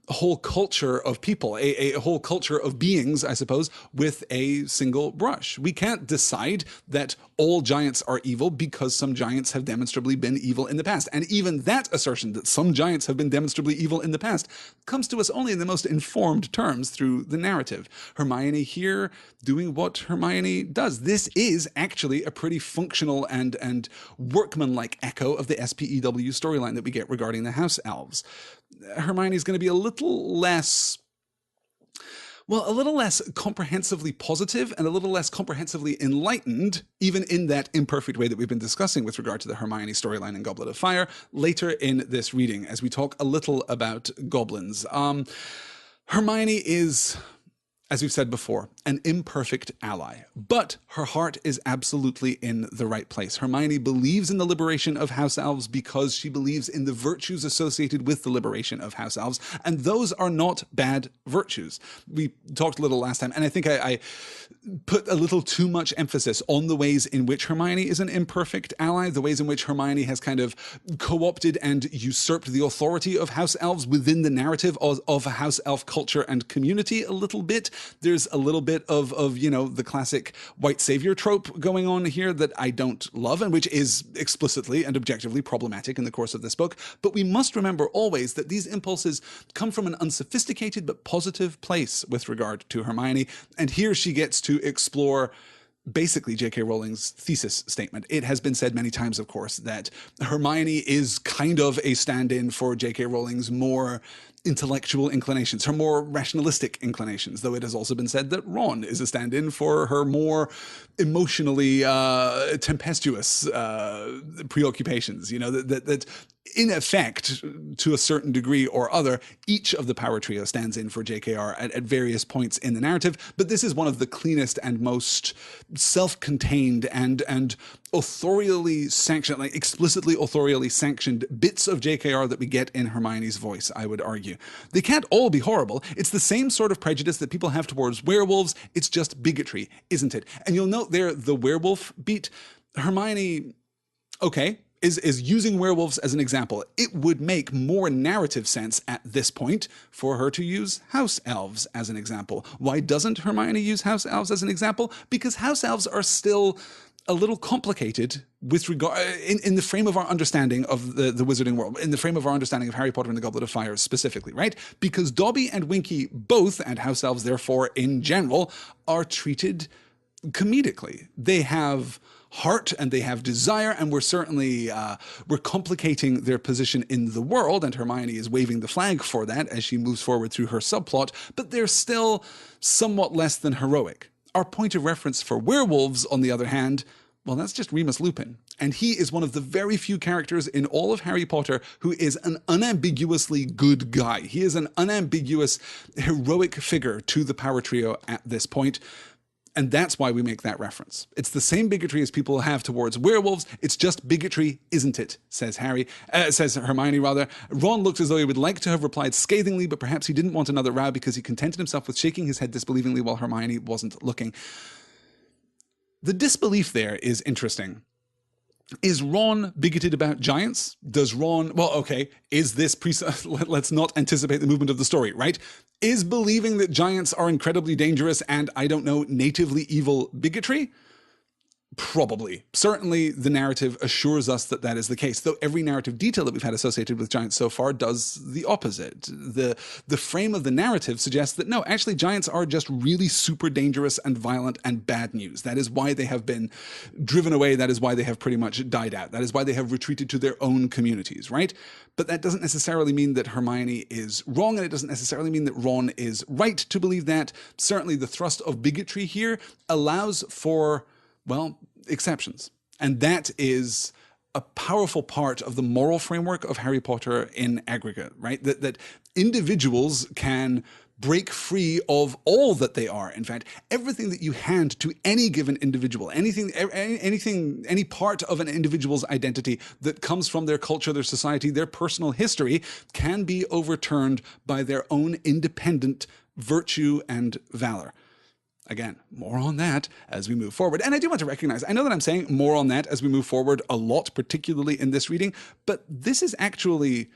whole culture of people, a whole culture of beings, I suppose, with a single brush. We can't decide that all giants are evil because some giants have demonstrably been evil in the past. And even that assertion that some giants have been demonstrably evil in the past comes to us only in the most informed terms through the narrative. Hermione here doing what Hermione does. This is actually a pretty functional and workmanlike echo of the SPEW storyline that we get regarding the house elves. Hermione's going to be a little less comprehensively positive and a little less comprehensively enlightened, even in that imperfect way that we've been discussing with regard to the Hermione storyline in Goblet of Fire, later in this reading, as we talk a little about goblins. Hermione is, as we've said before, an imperfect ally, but her heart is absolutely in the right place. Hermione believes in the liberation of house elves because she believes in the virtues associated with the liberation of house elves, and those are not bad virtues. We talked a little last time, and I think I put a little too much emphasis on the ways in which Hermione is an imperfect ally, the ways in which Hermione has kind of co-opted and usurped the authority of house elves within the narrative of a house elf culture and community a little bit. There's a little bit of you know, the classic white savior trope going on here that I don't love, and which is explicitly and objectively problematic in the course of this book. But we must remember always that these impulses come from an unsophisticated but positive place with regard to Hermione, and here she gets to explore basically J.K. Rowling's thesis statement. It has been said many times, of course, that Hermione is kind of a stand-in for J.K. Rowling's more intellectual inclinations, her more rationalistic inclinations, though it has also been said that Ron is a stand-in for her more emotionally tempestuous preoccupations. You know, that in effect, to a certain degree or other, each of the power trio stands in for JKR at various points in the narrative, but this is one of the cleanest and most self-contained and authorially sanctioned, like explicitly authorially sanctioned bits of JKR that we get in Hermione's voice, I would argue. They can't all be horrible. It's the same sort of prejudice that people have towards werewolves. It's just bigotry, isn't it? And you'll note there the werewolf beat. Hermione, okay, is using werewolves as an example. It would make more narrative sense at this point for her to use house elves as an example. Why doesn't Hermione use house elves as an example? Because house elves are still a little complicated with regard in the frame of our understanding of the wizarding world, in the frame of our understanding of Harry Potter and the Goblet of Fire specifically, right? Because Dobby and Winky both, and house elves therefore in general, are treated comedically. They have heart and they have desire, and we're certainly we're complicating their position in the world, and Hermione is waving the flag for that as she moves forward through her subplot, but they're still somewhat less than heroic. Our point of reference for werewolves, on the other hand, well, that's just Remus Lupin. And he is one of the very few characters in all of Harry Potter who is an unambiguously good guy. He is an unambiguous, heroic figure to the power trio at this point. And that's why we make that reference. It's the same bigotry as people have towards werewolves. It's just bigotry, isn't it? Says Hermione rather. Ron looked as though he would like to have replied scathingly, but perhaps he didn't want another row because he contented himself with shaking his head disbelievingly while Hermione wasn't looking. The disbelief there is interesting. Is Ron bigoted about giants? Does Ron, well, okay, is this, let's not anticipate the movement of the story, right? Is believing that giants are incredibly dangerous and, I don't know, natively evil bigotry? Probably. Certainly the narrative assures us that that is the case, though every narrative detail that we've had associated with giants so far does the opposite. The frame of the narrative suggests that no, actually giants are just really super dangerous and violent and bad news. That is why they have been driven away. That is why they have pretty much died out. That is why they have retreated to their own communities, right? But that doesn't necessarily mean that Hermione is wrong, and it doesn't necessarily mean that Ron is right to believe that. Certainly the thrust of bigotry here allows for, well, exceptions. And that is a powerful part of the moral framework of Harry Potter in aggregate, right? That individuals can break free of all that they are. In fact, everything that you hand to any given individual, any part of an individual's identity that comes from their culture, their society, their personal history, can be overturned by their own independent virtue and valor. Again, more on that as we move forward. And I do want to recognize, I know that I'm saying more on that as we move forward a lot, particularly in this reading, but this is actually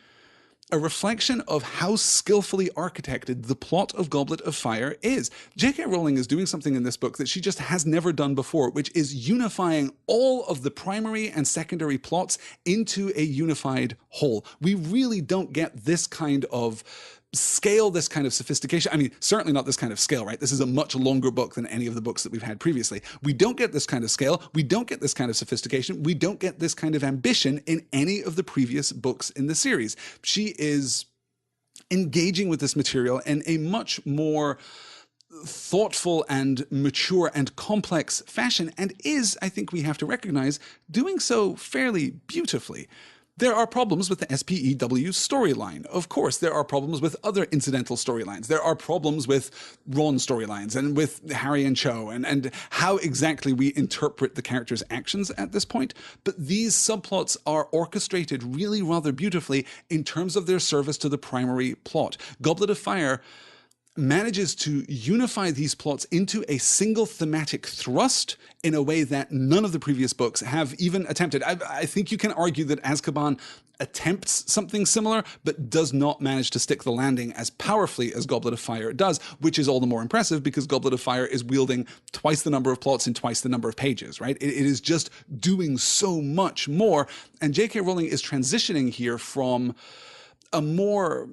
a reflection of how skillfully architected the plot of Goblet of Fire is. J.K. Rowling is doing something in this book that she just has never done before, which is unifying all of the primary and secondary plots into a unified whole. We really don't get this kind of scale, this kind of sophistication. I mean, certainly not this kind of scale, right? This is a much longer book than any of the books that we've had previously. We don't get this kind of scale. We don't get this kind of sophistication. We don't get this kind of ambition in any of the previous books in the series. She is engaging with this material in a much more thoughtful and mature and complex fashion, and is, I think we have to recognize, doing so fairly beautifully. There are problems with the SPEW storyline. Of course, there are problems with other incidental storylines. There are problems with Ron storylines and with Harry and Cho and how exactly we interpret the characters' actions at this point. But these subplots are orchestrated really rather beautifully in terms of their service to the primary plot. Goblet of Fire manages to unify these plots into a single thematic thrust in a way that none of the previous books have even attempted. I think you can argue that Azkaban attempts something similar, but does not manage to stick the landing as powerfully as Goblet of Fire does, which is all the more impressive because Goblet of Fire is wielding twice the number of plots in twice the number of pages, right? It is just doing so much more. And J.K. Rowling is transitioning here from a more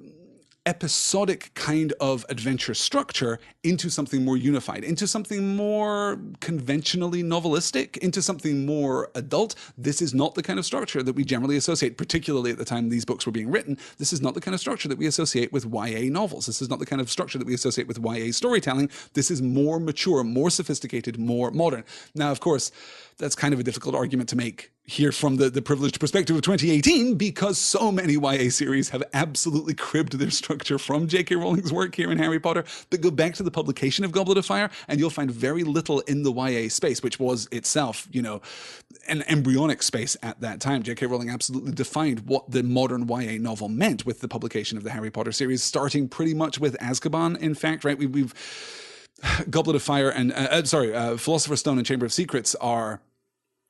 episodic kind of adventure structure into something more unified, into something more conventionally novelistic, into something more adult. This is not the kind of structure that we generally associate, particularly at the time these books were being written. This is not the kind of structure that we associate with YA novels. This is not the kind of structure that we associate with YA storytelling. This is more mature, more sophisticated, more modern. Now, of course, that's kind of a difficult argument to make here from the privileged perspective of 2018 because so many YA series have absolutely cribbed their structure from J.K. Rowling's work here in Harry Potter. But go back to the publication of Goblet of Fire and you'll find very little in the YA space, which was itself, an embryonic space at that time. J.K. Rowling absolutely defined what the modern YA novel meant with the publication of the Harry Potter series, starting pretty much with Azkaban, in fact, right? We've Goblet of Fire and, Philosopher's Stone and Chamber of Secrets are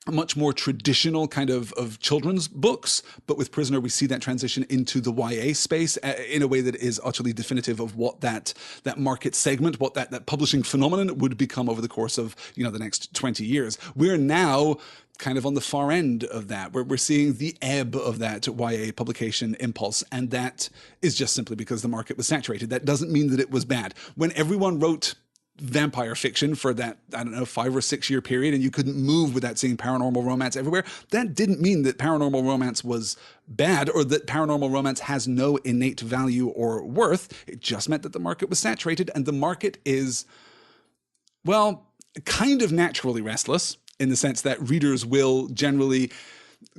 much more traditional kind of children's books, but with Prisoner we see that transition into the YA space in a way that is utterly definitive of what that market segment, what that publishing phenomenon would become over the course of the next 20 years. We're now kind of on the far end of that. We're seeing the ebb of that YA publication impulse, and that is just simply because the market was saturated. That doesn't mean that it was bad. When everyone wrote vampire fiction for that, 5 or 6 year period, and you couldn't move without seeing paranormal romance everywhere, that didn't mean that paranormal romance was bad or that paranormal romance has no innate value or worth. It just meant that the market was saturated, and the market is, well, kind of naturally restless in the sense that readers will generally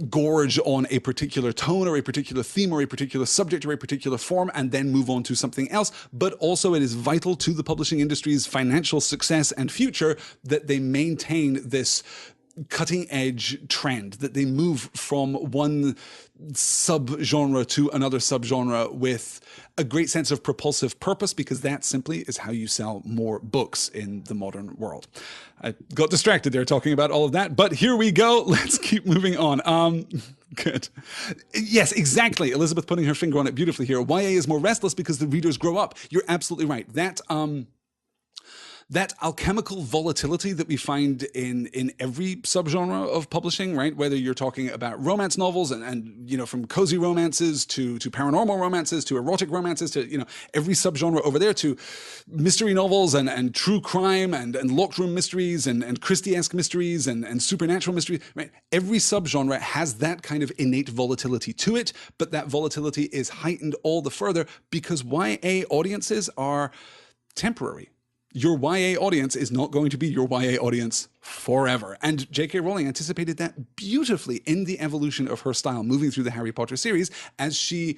gorge on a particular tone or a particular theme or a particular subject or a particular form and then move on to something else. But also it is vital to the publishing industry's financial success and future that they maintain this cutting edge trend, that they move from one subgenre to another subgenre with a great sense of propulsive purpose, because that simply is how you sell more books in the modern world. I got distracted there talking about all of that, but here we go. Let's keep moving on. Good. Yes, exactly. Elizabeth putting her finger on it beautifully here. YA is more restless because the readers grow up. You're absolutely right. That alchemical volatility that we find in every subgenre of publishing, right? Whether you're talking about romance novels and from cozy romances to paranormal romances to erotic romances to, every subgenre over there to mystery novels and true crime and locked room mysteries and Christie-esque mysteries and supernatural mysteries, right? Every subgenre has that kind of innate volatility to it, but that volatility is heightened all the further because YA audiences are temporary. Your YA audience is not going to be your YA audience forever. And J.K. Rowling anticipated that beautifully in the evolution of her style moving through the Harry Potter series as she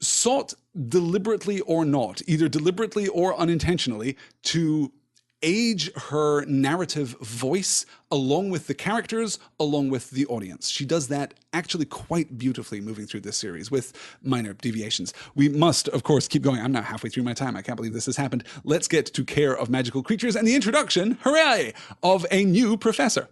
sought deliberately or not, either deliberately or unintentionally, to age her narrative voice along with the characters, along with the audience. She does that actually quite beautifully moving through this series with minor deviations. We must, of course, keep going. I'm now halfway through my time. I can't believe this has happened. Let's get to Care of Magical Creatures and the introduction, hooray, of a new professor.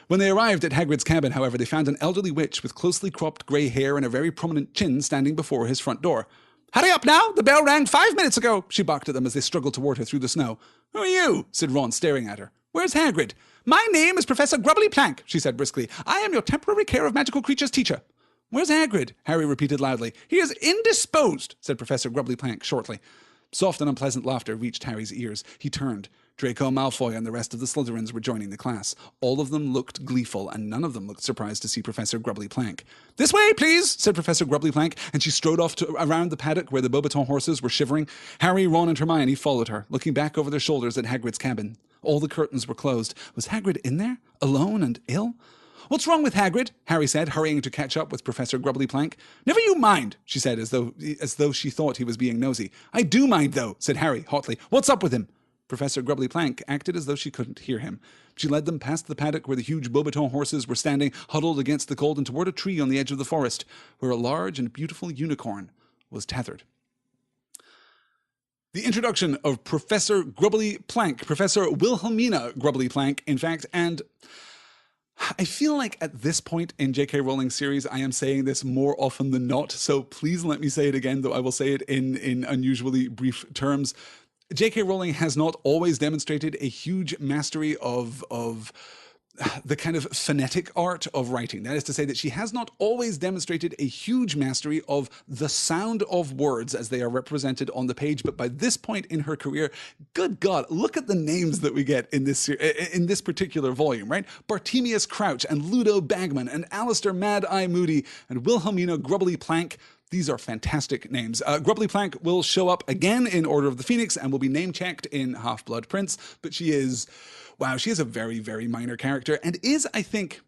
When they arrived at Hagrid's cabin, however, they found an elderly witch with closely cropped grey hair and a very prominent chin standing before his front door. "Hurry up now! The bell rang 5 minutes ago!" she barked at them as they struggled toward her through the snow. "Who are you?" said Ron, staring at her. "Where's Hagrid?" "My name is Professor Grubbly Plank," she said briskly. "I am your temporary Care of Magical Creatures teacher." "Where's Hagrid?" Harry repeated loudly. "He is indisposed," said Professor Grubbly Plank shortly. Soft and unpleasant laughter reached Harry's ears. He turned. Draco Malfoy and the rest of the Slytherins were joining the class. All of them looked gleeful, and none of them looked surprised to see Professor Grubbly Plank. "This way, please," said Professor Grubbly Plank, and she strode off around the paddock where the Beauxbaton horses were shivering. Harry, Ron, and Hermione followed her, looking back over their shoulders at Hagrid's cabin. All the curtains were closed. Was Hagrid in there, alone and ill? "What's wrong with Hagrid?" Harry said, hurrying to catch up with Professor Grubbly Plank. "Never you mind," she said, as though she thought he was being nosy. "I do mind, though," said Harry hotly. "What's up with him?" Professor Grubbly Plank acted as though she couldn't hear him. She led them past the paddock where the huge Beaubaton horses were standing, huddled against the cold, and toward a tree on the edge of the forest, where a large and beautiful unicorn was tethered. The introduction of Professor Grubbly Plank, Professor Wilhelmina Grubbly Plank, in fact, and I feel like at this point in J.K. Rowling's series, I am saying this more often than not, so please let me say it again, though I will say it in unusually brief terms. J.K. Rowling has not always demonstrated a huge mastery of the kind of phonetic art of writing. That is to say that she has not always demonstrated a huge mastery of the sound of words as they are represented on the page. But by this point in her career, good God, look at the names that we get in this particular volume, right? Bartemius Crouch and Ludo Bagman and Alistair Mad-Eye Moody and Wilhelmina Grubbly Plank. These are fantastic names. Grubbly Plank will show up again in Order of the Phoenix and will be name-checked in Half-Blood Prince, but she is a very, very minor character and is, I think...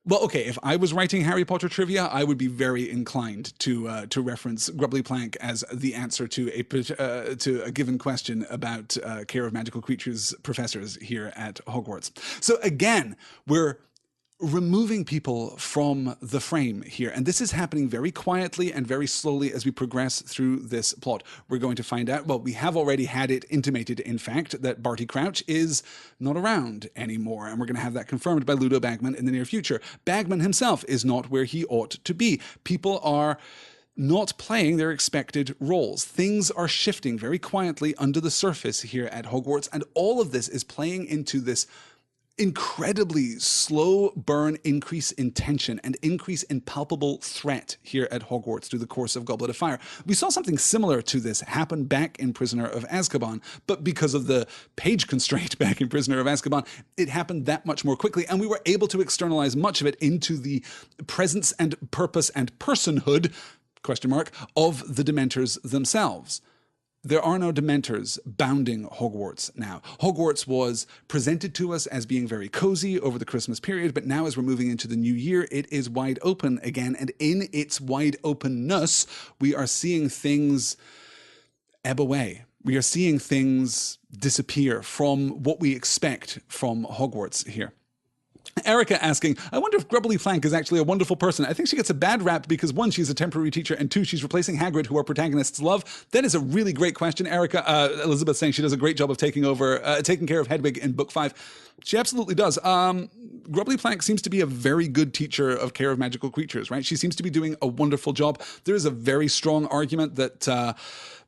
Well, okay, if I was writing Harry Potter trivia, I would be very inclined to reference Grubbly Plank as the answer to a given question about care of magical creatures professors here at Hogwarts. So again, we're removing people from the frame here. And this is happening very quietly and very slowly as we progress through this plot. We're going to find out, well, we have already had it intimated, in fact, that Barty Crouch is not around anymore. And we're going to have that confirmed by Ludo Bagman in the near future. Bagman himself is not where he ought to be. People are not playing their expected roles. Things are shifting very quietly under the surface here at Hogwarts. And all of this is playing into this incredibly slow burn increase in tension and increase in palpable threat here at Hogwarts through the course of Goblet of Fire. We saw something similar to this happen back in Prisoner of Azkaban, but because of the page constraint back in Prisoner of Azkaban, it happened that much more quickly, and we were able to externalize much of it into the presence and purpose and personhood, ? Of the Dementors themselves. There are no Dementors bounding Hogwarts now. Hogwarts was presented to us as being very cozy over the Christmas period, but now as we're moving into the new year, it is wide open again. And in its wide openness, we are seeing things ebb away. We are seeing things disappear from what we expect from Hogwarts here. Erica asking, I wonder if Grubbly Plank is actually a wonderful person. I think she gets a bad rap because 1, she's a temporary teacher, and 2, she's replacing Hagrid, who our protagonists love. That is a really great question, Erica. Elizabeth saying she does a great job of taking care of Hedwig in book 5. She absolutely does. Grubbly Plank seems to be a very good teacher of care of magical creatures, right? She seems to be doing a wonderful job. There is a very strong argument that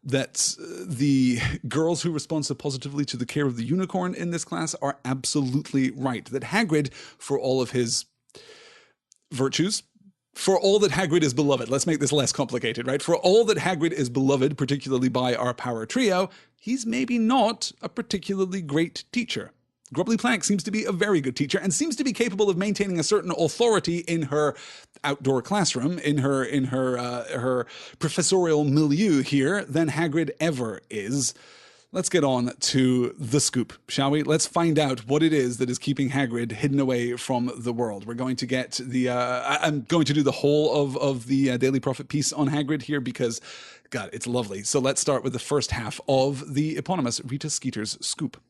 the girls who respond so positively to the care of the unicorn in this class are absolutely right. That Hagrid, for all of his virtues, for all that Hagrid is beloved, let's make this less complicated, right? For all that Hagrid is beloved, particularly by our power trio, he's maybe not a particularly great teacher. Grubbly Plank seems to be a very good teacher and seems to be capable of maintaining a certain authority in her outdoor classroom, in her professorial milieu here, than Hagrid ever is. Let's get on to the scoop, shall we? Let's find out what it is that is keeping Hagrid hidden away from the world. We're going to get the... I'm going to do the whole of the Daily Prophet piece on Hagrid here because, God, it's lovely. So let's start with the first half of the eponymous Rita Skeeter's scoop.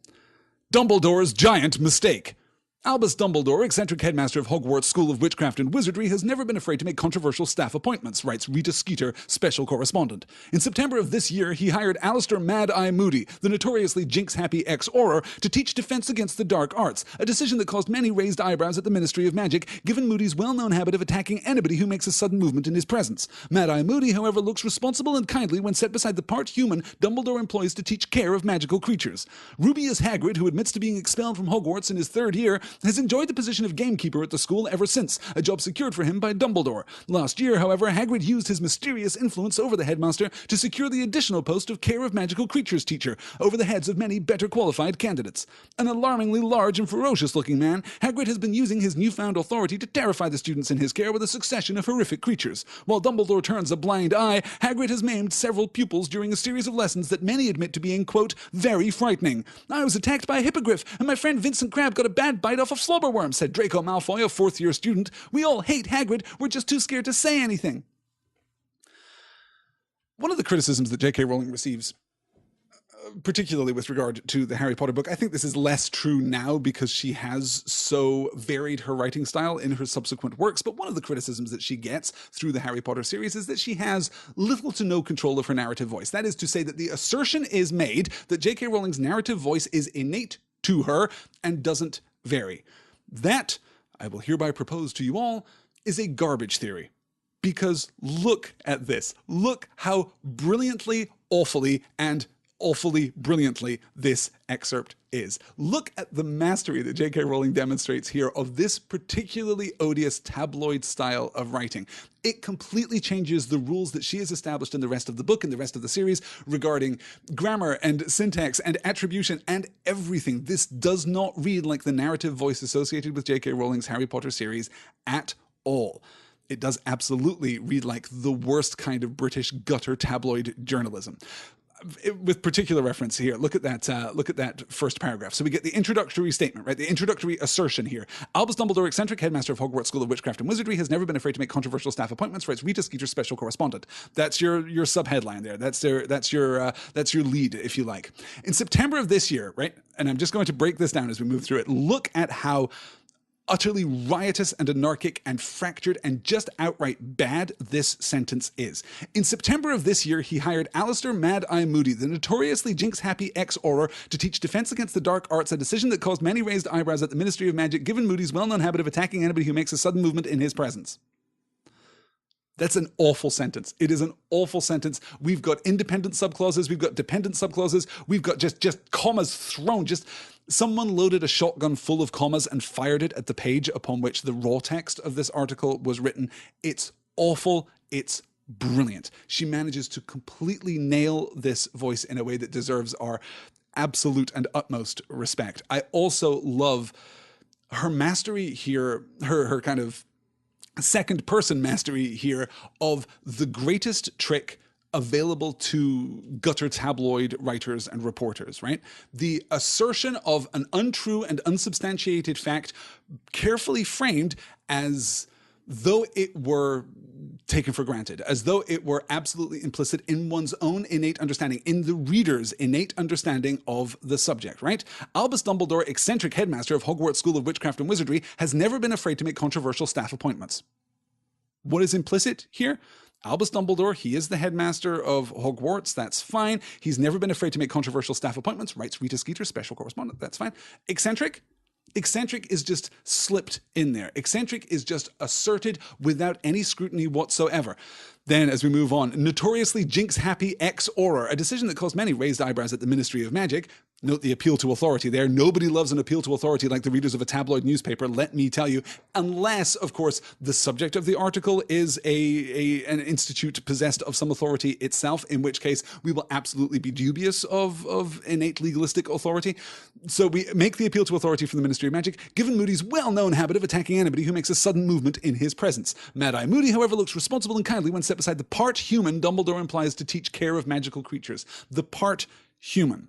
Dumbledore's giant mistake. Albus Dumbledore, eccentric headmaster of Hogwarts School of Witchcraft and Wizardry, has never been afraid to make controversial staff appointments, writes Rita Skeeter, special correspondent. In September of this year, he hired Alistair Mad-Eye Moody, the notoriously jinx-happy ex-Auror, to teach defense against the dark arts, a decision that caused many raised eyebrows at the Ministry of Magic, given Moody's well-known habit of attacking anybody who makes a sudden movement in his presence. Mad-Eye Moody, however, looks responsible and kindly when set beside the part-human Dumbledore employs to teach care of magical creatures. Rubius Hagrid, who admits to being expelled from Hogwarts in his 3rd year, has enjoyed the position of gamekeeper at the school ever since, a job secured for him by Dumbledore. Last year, however, Hagrid used his mysterious influence over the headmaster to secure the additional post of care of magical creatures teacher, over the heads of many better qualified candidates. An alarmingly large and ferocious-looking man, Hagrid has been using his newfound authority to terrify the students in his care with a succession of horrific creatures. While Dumbledore turns a blind eye, Hagrid has maimed several pupils during a series of lessons that many admit to being, quote, very frightening. I was attacked by a hippogriff, and my friend Vincent Crabbe got a bad bite off a flubberworm, said Draco Malfoy, a fourth-year student. We all hate Hagrid. We're just too scared to say anything. One of the criticisms that J.K. Rowling receives, particularly with regard to the Harry Potter book, I think this is less true now because she has so varied her writing style in her subsequent works, but one of the criticisms that she gets through the Harry Potter series is that she has little to no control of her narrative voice. That is to say that the assertion is made that J.K. Rowling's narrative voice is innate to her and doesn't vary. That, I will hereby propose to you all, is a garbage theory. Because look at this. Look how brilliantly, awfully, and awfully brilliantly this excerpt is. Look at the mastery that J.K. Rowling demonstrates here of this particularly odious tabloid style of writing. It completely changes the rules that she has established in the rest of the book and the rest of the series regarding grammar and syntax and attribution and everything. This does not read like the narrative voice associated with J.K. Rowling's Harry Potter series at all. It does absolutely read like the worst kind of British gutter tabloid journalism. With particular reference here, look at that first paragraph. So we get the introductory statement, right? The introductory assertion here. Albus Dumbledore, eccentric headmaster of Hogwarts School of Witchcraft and Wizardry, has never been afraid to make controversial staff appointments, writes Rita Skeeter's special correspondent. That's your subheadline there. That's your lead, if you like. In September of this year, right? And I'm just going to break this down as we move through it. Look at how utterly riotous and anarchic and fractured and just outright bad this sentence is. In September of this year, he hired Alistair Mad Eye Moody, the notoriously jinx-happy ex-Auror, to teach defense against the dark arts, a decision that caused many raised eyebrows at the Ministry of Magic, given Moody's well-known habit of attacking anybody who makes a sudden movement in his presence. That's an awful sentence. It is an awful sentence. We've got independent subclauses. We've got dependent subclauses. We've got just commas thrown. Just someone loaded a shotgun full of commas and fired it at the page upon which the raw text of this article was written. It's awful. It's brilliant. She manages to completely nail this voice in a way that deserves our absolute and utmost respect. I also love her mastery here, her kind of second person mastery here of the greatest trick available to gutter tabloid writers and reporters, right? The assertion of an untrue and unsubstantiated fact carefully framed as though it were taken for granted, as though it were absolutely implicit in one's own innate understanding, in the reader's innate understanding of the subject, right? Albus Dumbledore, eccentric headmaster of Hogwarts School of Witchcraft and Wizardry, has never been afraid to make controversial staff appointments. What is implicit here? Albus Dumbledore, he is the headmaster of Hogwarts, that's fine. He's never been afraid to make controversial staff appointments, writes Rita Skeeter, special correspondent, that's fine. Eccentric? Eccentric is just slipped in there. Eccentric is just asserted without any scrutiny whatsoever. Then, as we move on, notoriously jinx-happy ex-Auror, a decision that caused many raised eyebrows at the Ministry of Magic. Note the appeal to authority there. Nobody loves an appeal to authority like the readers of a tabloid newspaper, let me tell you, unless, of course, the subject of the article is an institute possessed of some authority itself, in which case we will absolutely be dubious of innate legalistic authority. So we make the appeal to authority from the Ministry of Magic, given Moody's well-known habit of attacking anybody who makes a sudden movement in his presence. Mad Eye Moody, however, looks responsible and kindly when set beside the part human Dumbledore implies to teach care of magical creatures. The part human.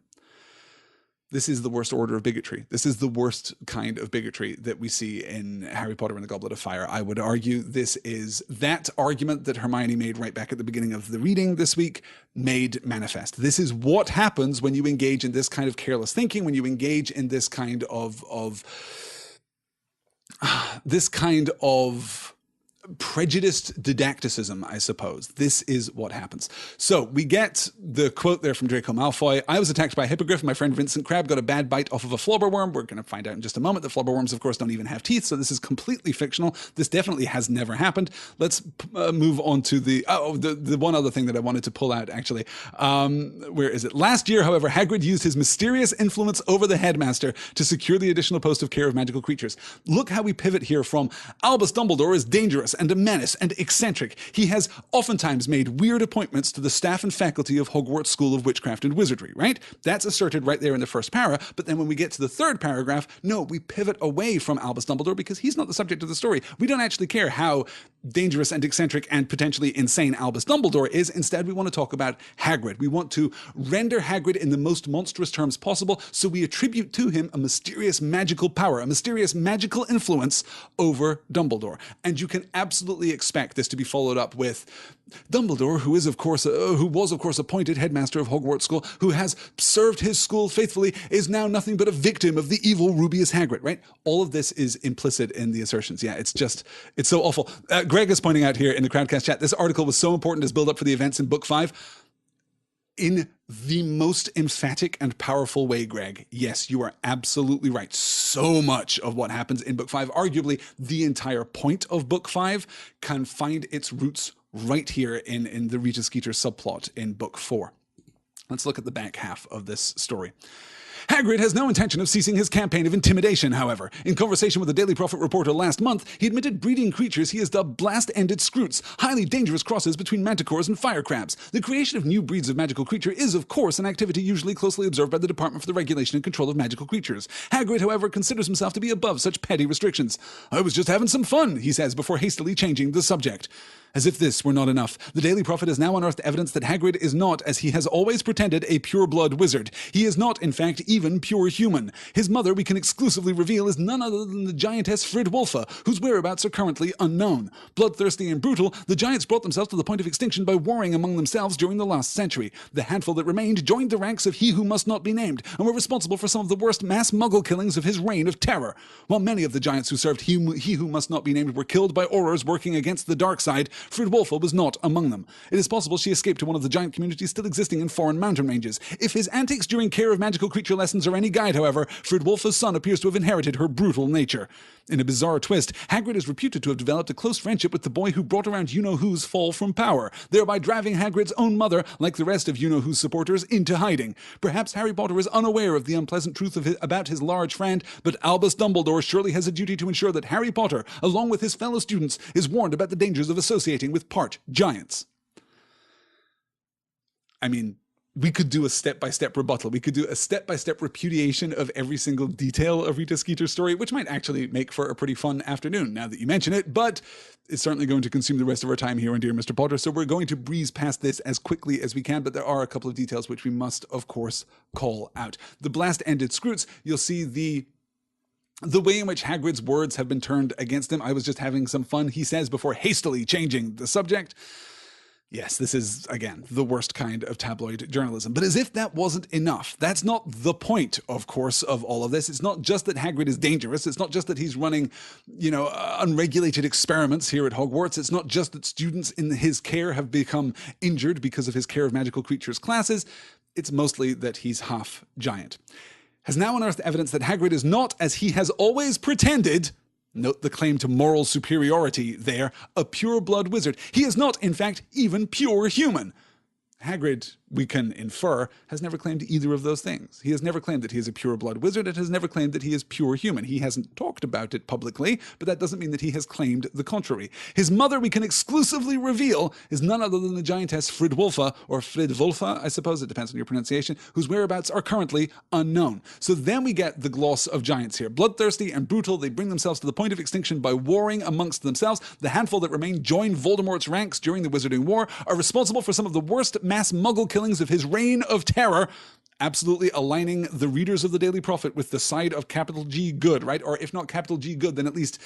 This is the worst order of bigotry. This is the worst kind of bigotry that we see in Harry Potter and the Goblet of Fire. I would argue this is that argument that Hermione made right back at the beginning of the reading this week made manifest. This is what happens when you engage in this kind of careless thinking, when you engage in this kind of prejudiced didacticism, I suppose. This is what happens. So we get the quote there from Draco Malfoy. I was attacked by a hippogriff. My friend Vincent Crabbe got a bad bite off of a flubberworm. We're going to find out in just a moment that flubberworms, of course, don't even have teeth. So this is completely fictional. This definitely has never happened. Let's move on to the one other thing that I wanted to pull out, actually. Where is it? Last year, however, Hagrid used his mysterious influence over the headmaster to secure the additional post of care of magical creatures. Look how we pivot here from Albus Dumbledore is dangerous. dangerous and a menace and eccentric. He has oftentimes made weird appointments to the staff and faculty of Hogwarts School of Witchcraft and Wizardry, right? That's asserted right there in the first para, but then when we get to the third paragraph, no, we pivot away from Albus Dumbledore because he's not the subject of the story. We don't actually care how dangerous and eccentric and potentially insane Albus Dumbledore is. Instead, we want to talk about Hagrid. We want to render Hagrid in the most monstrous terms possible, so we attribute to him a mysterious magical power, a mysterious magical influence over Dumbledore. And you can absolutely expect this to be followed up with Dumbledore, who was of course appointed headmaster of Hogwarts School, who has served his school faithfully, is now nothing but a victim of the evil Rubius Hagrid, right? All of this is implicit in the assertions. Yeah, it's so awful. Greg is pointing out here in the Crowdcast chat, this article was so important as build-up for the events in Book 5. In the most emphatic and powerful way, Greg, yes, you are absolutely right. So much of what happens in Book 5, arguably the entire point of Book 5, can find its roots right here in the Rita Skeeter subplot in Book 4. Let's look at the back half of this story. Hagrid has no intention of ceasing his campaign of intimidation, however. In conversation with the Daily Prophet reporter last month, he admitted breeding creatures he has dubbed blast-ended scroots, highly dangerous crosses between manticores and fire crabs. The creation of new breeds of magical creature is, of course, an activity usually closely observed by the Department for the Regulation and Control of Magical Creatures. Hagrid, however, considers himself to be above such petty restrictions. I was just having some fun, he says, before hastily changing the subject. As if this were not enough, the Daily Prophet has now unearthed evidence that Hagrid is not, as he has always pretended, a pure-blood wizard. He is not, in fact, even pure human. His mother, we can exclusively reveal, is none other than the giantess Fridwulfa, whose whereabouts are currently unknown. Bloodthirsty and brutal, the giants brought themselves to the point of extinction by warring among themselves during the last century. The handful that remained joined the ranks of He Who Must Not Be Named, and were responsible for some of the worst mass muggle killings of his reign of terror. While many of the giants who served He Who Must Not Be Named were killed by Aurors working against the dark side, Fridwulfa was not among them. It is possible she escaped to one of the giant communities still existing in foreign mountain ranges. If his antics during care of magical creature lessons are any guide, however, Fridwulfa's son appears to have inherited her brutal nature. In a bizarre twist, Hagrid is reputed to have developed a close friendship with the boy who brought around you-know-who's fall from power, thereby driving Hagrid's own mother, like the rest of you-know-who's supporters, into hiding. Perhaps Harry Potter is unaware of the unpleasant truth about his large friend, but Albus Dumbledore surely has a duty to ensure that Harry Potter, along with his fellow students, is warned about the dangers of associating with part giants. I mean, we could do a step-by-step rebuttal. We could do a step-by-step repudiation of every single detail of Rita Skeeter's story, which might actually make for a pretty fun afternoon, now that you mention it, but it's certainly going to consume the rest of our time here on Dear Mr. Potter, so we're going to breeze past this as quickly as we can, but there are a couple of details which we must, of course, call out. The blast-ended scroots, you'll see the way in which Hagrid's words have been turned against him. I was just having some fun, he says, before hastily changing the subject. Yes, this is, again, the worst kind of tabloid journalism. But as if that wasn't enough, that's not the point, of course, of all of this. It's not just that Hagrid is dangerous. It's not just that he's running, unregulated experiments here at Hogwarts. It's not just that students in his care have become injured because of his care of magical creatures classes. It's mostly that he's half giant. Has now unearthed evidence that Hagrid is not, as he has always pretended, note the claim to moral superiority there, a pure-blood wizard. He is not, in fact, even pure human. Hagrid, we can infer, has never claimed either of those things. He has never claimed that he is a pure-blood wizard and has never claimed that he is pure human. He hasn't talked about it publicly, but that doesn't mean that he has claimed the contrary. His mother, we can exclusively reveal, is none other than the giantess Fridwulfa, or Fridwulfa, I suppose, it depends on your pronunciation, whose whereabouts are currently unknown. So then we get the gloss of giants here. Bloodthirsty and brutal, they bring themselves to the point of extinction by warring amongst themselves. The handful that remain join Voldemort's ranks during the Wizarding War, are responsible for some of the worst mass muggle killings of his reign of terror, absolutely aligning the readers of the Daily Prophet with the side of capital G good, right? Or if not capital G good, then at least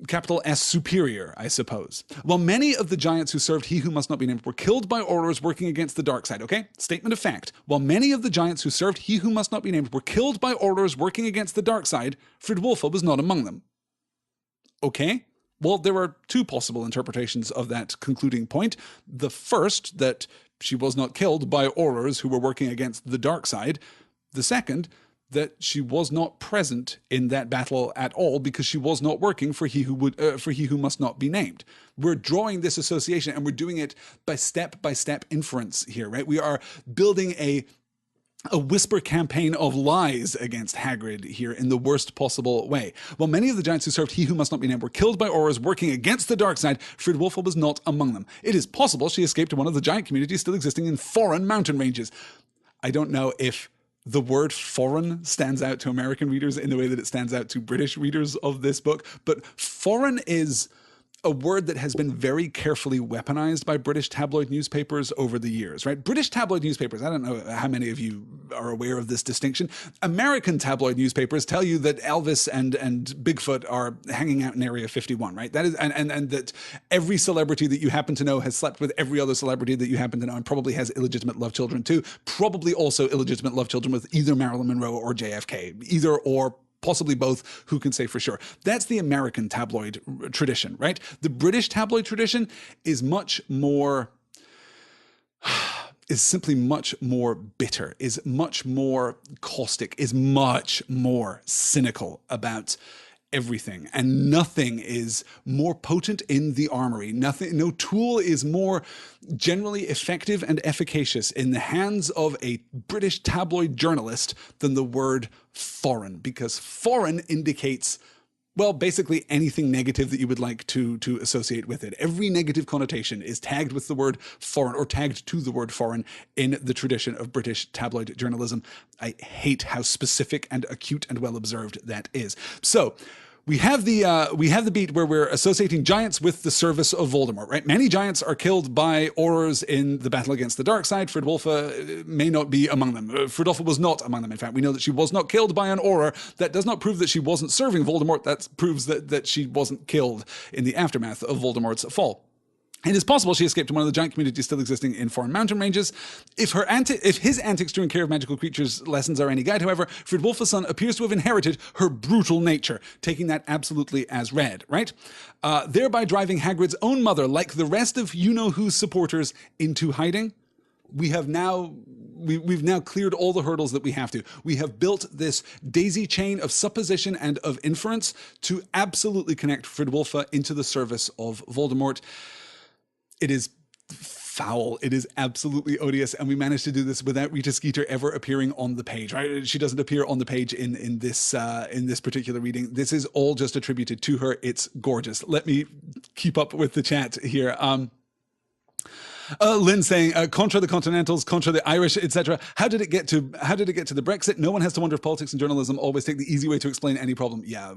capital S superior, I suppose. While many of the giants who served He Who Must Not Be Named were killed by Aurors working against the dark side, okay? Statement of fact. While many of the giants who served He Who Must Not Be Named were killed by Aurors working against the dark side, Fridwulfa was not among them. Okay? Well, there are two possible interpretations of that concluding point. The first, that she was not killed by Aurors who were working against the dark side. The second, that she was not present in that battle at all because she was not working for He Who Must Not Be Named. We're drawing this association and we're doing it by step inference here, right? We are building a a whisper campaign of lies against Hagrid here in the worst possible way. While many of the giants who served He Who Must Not Be Named were killed by Aurors working against the dark side, Fridwulfa was not among them. It is possible she escaped to one of the giant communities still existing in foreign mountain ranges. I don't know if the word foreign stands out to American readers in the way that it stands out to British readers of this book, but foreign is a word that has been very carefully weaponized by British tabloid newspapers over the years, right? British tabloid newspapers, I don't know how many of you are aware of this distinction. American tabloid newspapers tell you that Elvis and Bigfoot are hanging out in Area 51, right? That is, and that every celebrity that you happen to know has slept with every other celebrity that you happen to know and probably has illegitimate love children too. Probably also illegitimate love children with either Marilyn Monroe or JFK, either or possibly both, who can say for sure. That's the American tabloid tradition, right? The British tabloid tradition is much more, is simply much more bitter, is much more caustic, is much more cynical about everything, and nothing is more potent in the armory. No tool is more generally effective and efficacious in the hands of a British tabloid journalist than the word foreign, because foreign indicates, well, basically anything negative that you would like to associate with it. Every negative connotation is tagged with the word foreign, or tagged to the word foreign in the tradition of British tabloid journalism. I hate how specific and acute and well observed that is. So we have the beat where we're associating giants with the service of Voldemort, right? Many giants are killed by Aurors in the battle against the dark side. Fridwulfa may not be among them. Fridolfa was not among them. In fact, we know that she was not killed by an Auror. That does not prove that she wasn't serving Voldemort. That proves that she wasn't killed in the aftermath of Voldemort's fall. It is possible she escaped to one of the giant communities still existing in foreign mountain ranges. If his antics during care of magical creatures lessons are any guide, however, Fridwulfa's son appears to have inherited her brutal nature, taking that absolutely as read, right? Thereby driving Hagrid's own mother, like the rest of you-know-who's supporters, into hiding. We've now cleared all the hurdles that we have to. We have built this daisy chain of supposition and of inference to absolutely connect Fridwulfa into the service of Voldemort. It is foul. It is absolutely odious, and we managed to do this without Rita Skeeter ever appearing on the page. Right? She doesn't appear on the page in this particular reading. This is all just attributed to her. It's gorgeous. Let me keep up with the chat here. Lynn saying, contra the Continentals, contra the Irish, etc. How did it get to the Brexit? No one has to wonder if politics and journalism always take the easy way to explain any problem. Yeah,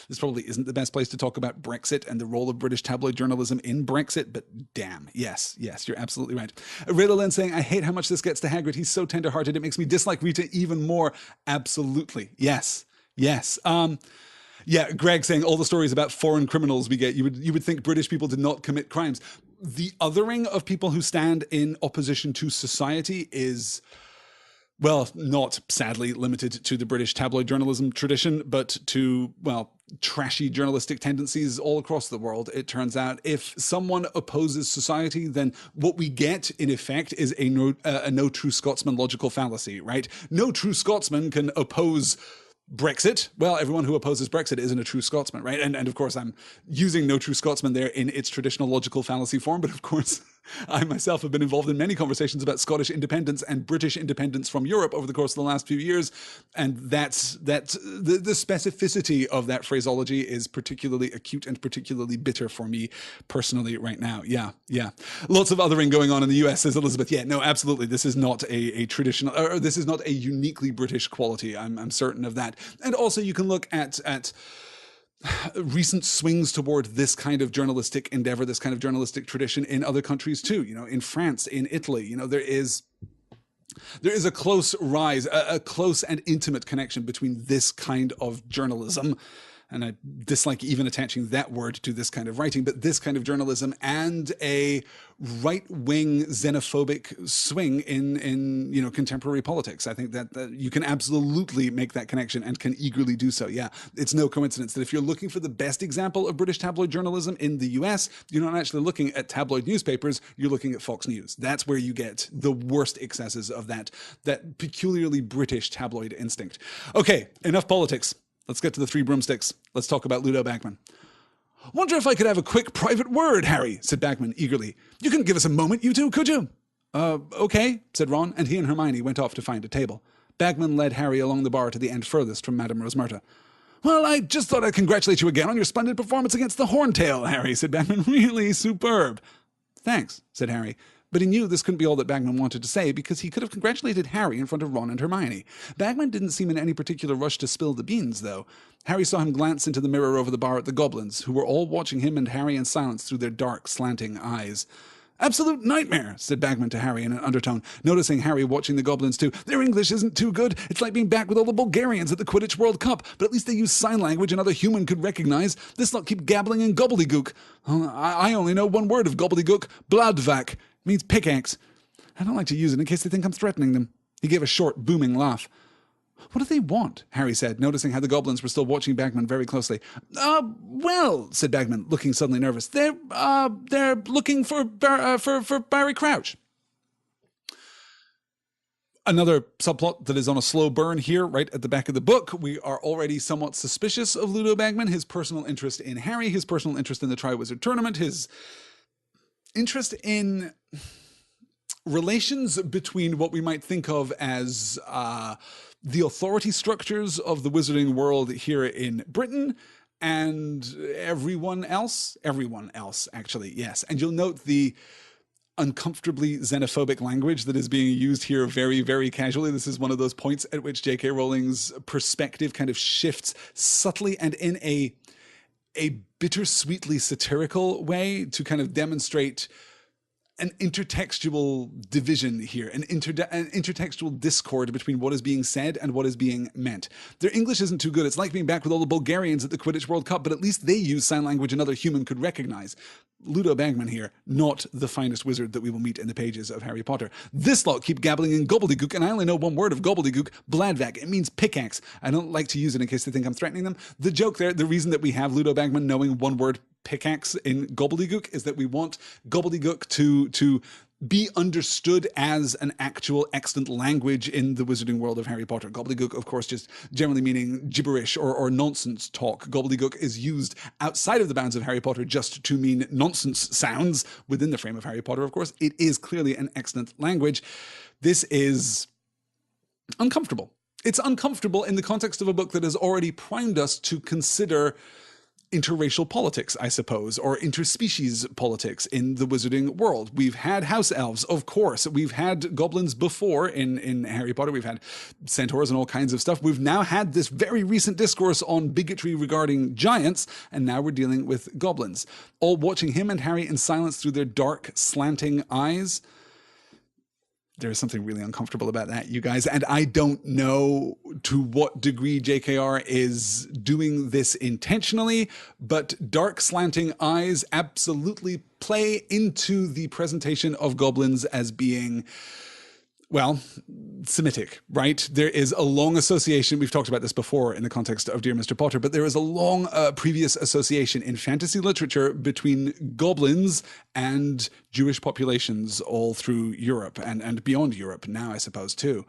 this probably isn't the best place to talk about Brexit and the role of British tabloid journalism in Brexit, but damn, yes, you're absolutely right. Rayla Lynn saying, I hate how much this gets to Hagrid. He's so tender-hearted, it makes me dislike Rita even more. Absolutely, yes. Yeah, Greg saying all the stories about foreign criminals we get, you would think British people did not commit crimes. The othering of people who stand in opposition to society is, well, not sadly limited to the British tabloid journalism tradition, but to, well, trashy journalistic tendencies all across the world. It turns out if someone opposes society, then what we get in effect is a no true Scotsman logical fallacy, right? No true Scotsman can oppose Brexit. Well, everyone who opposes Brexit isn't a true Scotsman, right? And of course, I'm using no true Scotsman there in its traditional logical fallacy form, but of course, I myself have been involved in many conversations about Scottish independence and British independence from Europe over the course of the last few years, and that's the specificity of that phraseology is particularly acute and particularly bitter for me personally right now. Yeah. Lots of othering going on in the US, says Elizabeth. Yeah, no, absolutely. This is not a traditional, or this is not a uniquely British quality. I'm certain of that. And also, you can look at recent swings toward this kind of journalistic endeavor, this kind of journalistic tradition in other countries too. In France, in Italy, there is a close rise, a close and intimate connection between this kind of journalism, and I dislike even attaching that word to this kind of writing, but this kind of journalism and a right-wing xenophobic swing in contemporary politics. I think that you can absolutely make that connection and can eagerly do so. Yeah, it's no coincidence that if you're looking for the best example of British tabloid journalism in the US, you're not actually looking at tabloid newspapers, you're looking at Fox News. That's where you get the worst excesses of that peculiarly British tabloid instinct. Okay, enough politics. Let's get to the three broomsticks. Let's talk about Ludo Bagman. Wonder if I could have a quick private word, Harry, said Bagman eagerly. You couldn't give us a moment, you two, could you? Okay, said Ron, and he and Hermione went off to find a table. Bagman led Harry along the bar to the end furthest from Madame Rosmerta. Well, I just thought I'd congratulate you again on your splendid performance against the Horntail, Harry, said Bagman. Really superb. Thanks, said Harry. But he knew this couldn't be all that Bagman wanted to say, because he could have congratulated Harry in front of Ron and Hermione. Bagman didn't seem in any particular rush to spill the beans, though. Harry saw him glance into the mirror over the bar at the goblins, who were all watching him and Harry in silence through their dark, slanting eyes. Absolute nightmare, said Bagman to Harry in an undertone, noticing Harry watching the goblins too. Their English isn't too good. It's like being back with all the Bulgarians at the Quidditch World Cup, but at least they use sign language another human could recognize. This lot keep gabbling in gobbledygook. I only know one word of gobbledygook. Bladvak. Means pickaxe. I don't like to use it in case they think I'm threatening them. He gave a short, booming laugh. What do they want? Harry said, noticing how the goblins were still watching Bagman very closely. Well, said Bagman, looking suddenly nervous. They're looking for Barry Crouch. Another subplot that is on a slow burn here, right at the back of the book. We are already somewhat suspicious of Ludo Bagman, his personal interest in Harry, his personal interest in the Triwizard Tournament, his interest in relations between what we might think of as the authority structures of the wizarding world here in Britain and everyone else, actually, yes. And you'll note the uncomfortably xenophobic language that is being used here very, very casually. This is one of those points at which J.K. Rowling's perspective kind of shifts subtly and in a bittersweetly satirical way to kind of demonstrate an intertextual division here, an intertextual discord between what is being said and what is being meant. Their English isn't too good. It's like being back with all the Bulgarians at the Quidditch World Cup, but at least they use sign language another human could recognize. Ludo Bagman here, not the finest wizard that we will meet in the pages of Harry Potter. This lot keep gabbling in gobbledygook, and I only know one word of gobbledygook, bladvak. It means pickaxe. I don't like to use it in case they think I'm threatening them. The joke there, the reason that we have Ludo Bagman knowing one word pickaxe in gobbledygook is that we want gobbledygook to be understood as an actual extant language in the wizarding world of Harry Potter. Gobbledygook, of course, just generally meaning gibberish or nonsense talk. Gobbledygook is used outside of the bounds of Harry Potter just to mean nonsense sounds within the frame of Harry Potter, of course. It is clearly an extant language. This is uncomfortable. It's uncomfortable in the context of a book that has already primed us to consider interracial politics, I suppose, or interspecies politics in the wizarding world. We've had house elves, of course. We've had goblins before in Harry Potter. We've had centaurs and all kinds of stuff. We've now had this very recent discourse on bigotry regarding giants, and now we're dealing with goblins. All watching him and Harry in silence through their dark, slanting eyes. There's something really uncomfortable about that, you guys. And I don't know to what degree JKR is doing this intentionally, but dark slanting eyes absolutely play into the presentation of goblins as being, well, Semitic, right? There is a long association. We've talked about this before in the context of Dear Mr. Potter, but there is a long previous association in fantasy literature between goblins and Jewish populations all through Europe and beyond Europe now, I suppose, too.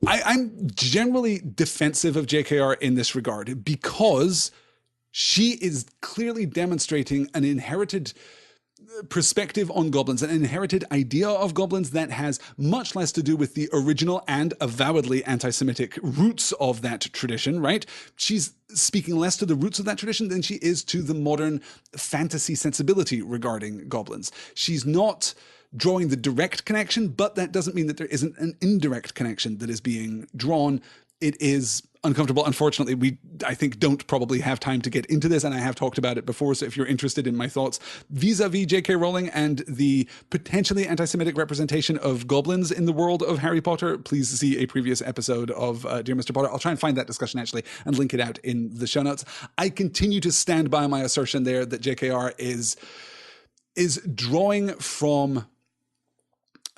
I'm generally defensive of JKR in this regard because she is clearly demonstrating an inherited perspective on goblins, an inherited idea of goblins that has much less to do with the original and avowedly anti-Semitic roots of that tradition, right? She's speaking less to the roots of that tradition than she is to the modern fantasy sensibility regarding goblins. She's not drawing the direct connection, but that doesn't mean that there isn't an indirect connection that is being drawn. It is uncomfortable. Unfortunately, we, I think, don't probably have time to get into this, and I have talked about it before, so if you're interested in my thoughts vis-a-vis J.K. Rowling and the potentially anti-Semitic representation of goblins in the world of Harry Potter, please see a previous episode of Dear Mr. Potter. I'll try and find that discussion, actually, and link it out in the show notes. I continue to stand by my assertion there that JKR is drawing from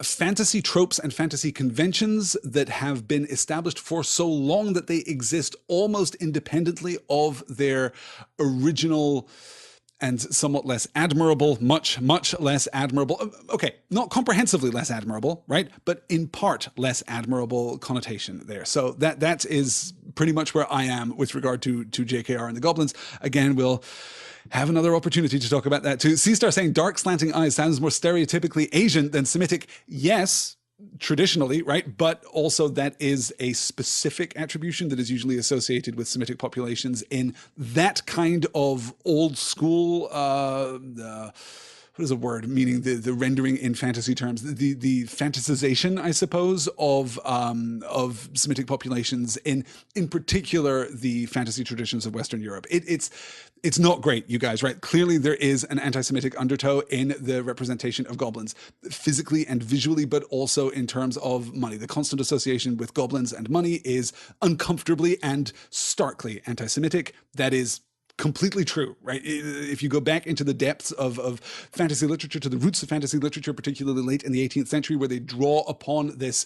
fantasy tropes and fantasy conventions that have been established for so long that they exist almost independently of their original and somewhat less admirable, much less admirable, okay, not comprehensively less admirable, right? But in part less admirable connotation there. So that is pretty much where I am with regard to JKR and the Goblins. Again, we'll have another opportunity to talk about that too. C-Star saying dark slanting eyes sounds more stereotypically Asian than Semitic. Yes, traditionally, right? But also that is a specific attribution that is usually associated with Semitic populations in that kind of old school, what is a word meaning the rendering in fantasy terms, the fantasization, I suppose, of Semitic populations in particular the fantasy traditions of Western Europe. It's not great, you guys, right? Clearly there is an anti-Semitic undertow in the representation of goblins, physically and visually, but also in terms of money. The constant association with goblins and money is uncomfortably and starkly anti-Semitic. That is completely true, right? If you go back into the depths of fantasy literature, to the roots of fantasy literature, particularly late in the 18th century, where they draw upon this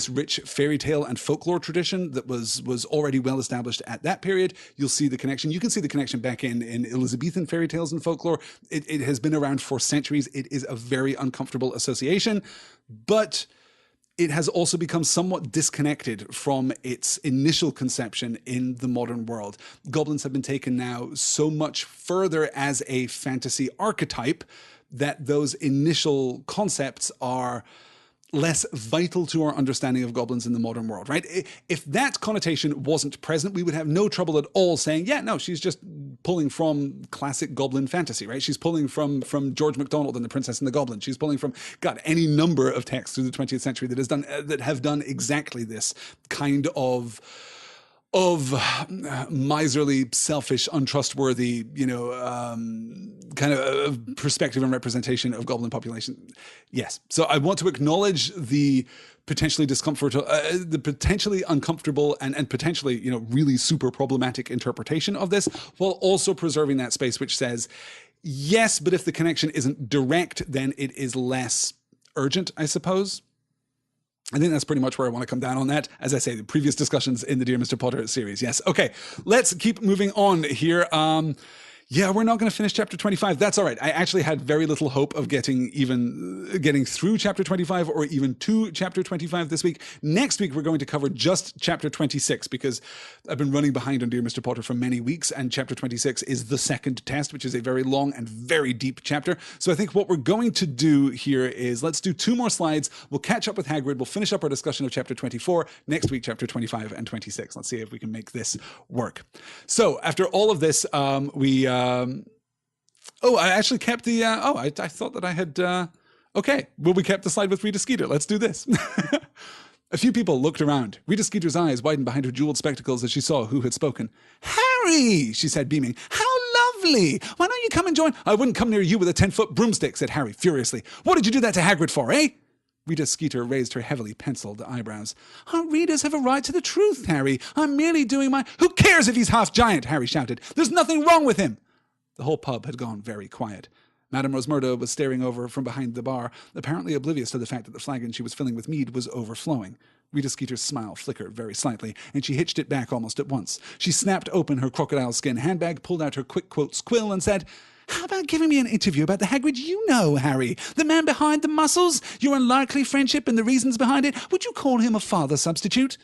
rich fairy tale and folklore tradition that was already well established at that period, you'll see the connection. You can see the connection back in Elizabethan fairy tales and folklore. It has been around for centuries. It is a very uncomfortable association, but it has also become somewhat disconnected from its initial conception in the modern world. Goblins have been taken now so much further as a fantasy archetype that those initial concepts are less vital to our understanding of goblins in the modern world, right? If that connotation wasn't present, we would have no trouble at all saying, yeah, no, she's just pulling from classic goblin fantasy, right? She's pulling from George MacDonald and The Princess and the Goblin. She's pulling from, God, any number of texts through the 20th century that have done exactly this kind of miserly, selfish, untrustworthy, kind of perspective and representation of goblin population. Yes. So I want to acknowledge the potentially the potentially uncomfortable and potentially, really super problematic interpretation of this, while also preserving that space which says, yes, but if the connection isn't direct, then it is less urgent, I suppose. I think that's pretty much where I want to come down on that. As I say, the previous discussions in the Dear Mr. Potter series. Yes. Okay. Let's keep moving on here. Yeah, we're not going to finish chapter 25. That's all right. I actually had very little hope of getting through chapter 25 or even to chapter 25 this week. Next week, we're going to cover just chapter 26 because I've been running behind on Dear Mr. Potter for many weeks, and chapter 26 is the second test, which is a very long and very deep chapter. So I think what we're going to do here is let's do 2 more slides. We'll catch up with Hagrid. We'll finish up our discussion of chapter 24. Next week, chapter 25 and 26. Let's see if we can make this work. So after all of this, I actually kept the, I thought that I had, okay. Well, we kept the slide with Rita Skeeter. Let's do this. A few people looked around. Rita Skeeter's eyes widened behind her jeweled spectacles as she saw who had spoken. Harry, she said, beaming. How lovely. Why don't you come and join? I wouldn't come near you with a 10-foot broomstick, said Harry furiously. What did you do that to Hagrid for, eh? Rita Skeeter raised her heavily penciled eyebrows. Our readers have a right to the truth, Harry. I'm merely doing my... Who cares if he's half giant? Harry shouted. There's nothing wrong with him. The whole pub had gone very quiet. Madame Rosmerda was staring over from behind the bar, apparently oblivious to the fact that the flagon she was filling with mead was overflowing. Rita Skeeter's smile flickered very slightly, and she hitched it back almost at once. She snapped open her crocodile skin handbag, pulled out her quick quotes quill, and said, How about giving me an interview about the Hagrid you know, Harry? The man behind the muscles? Your unlikely friendship and the reasons behind it? Would you call him a father substitute?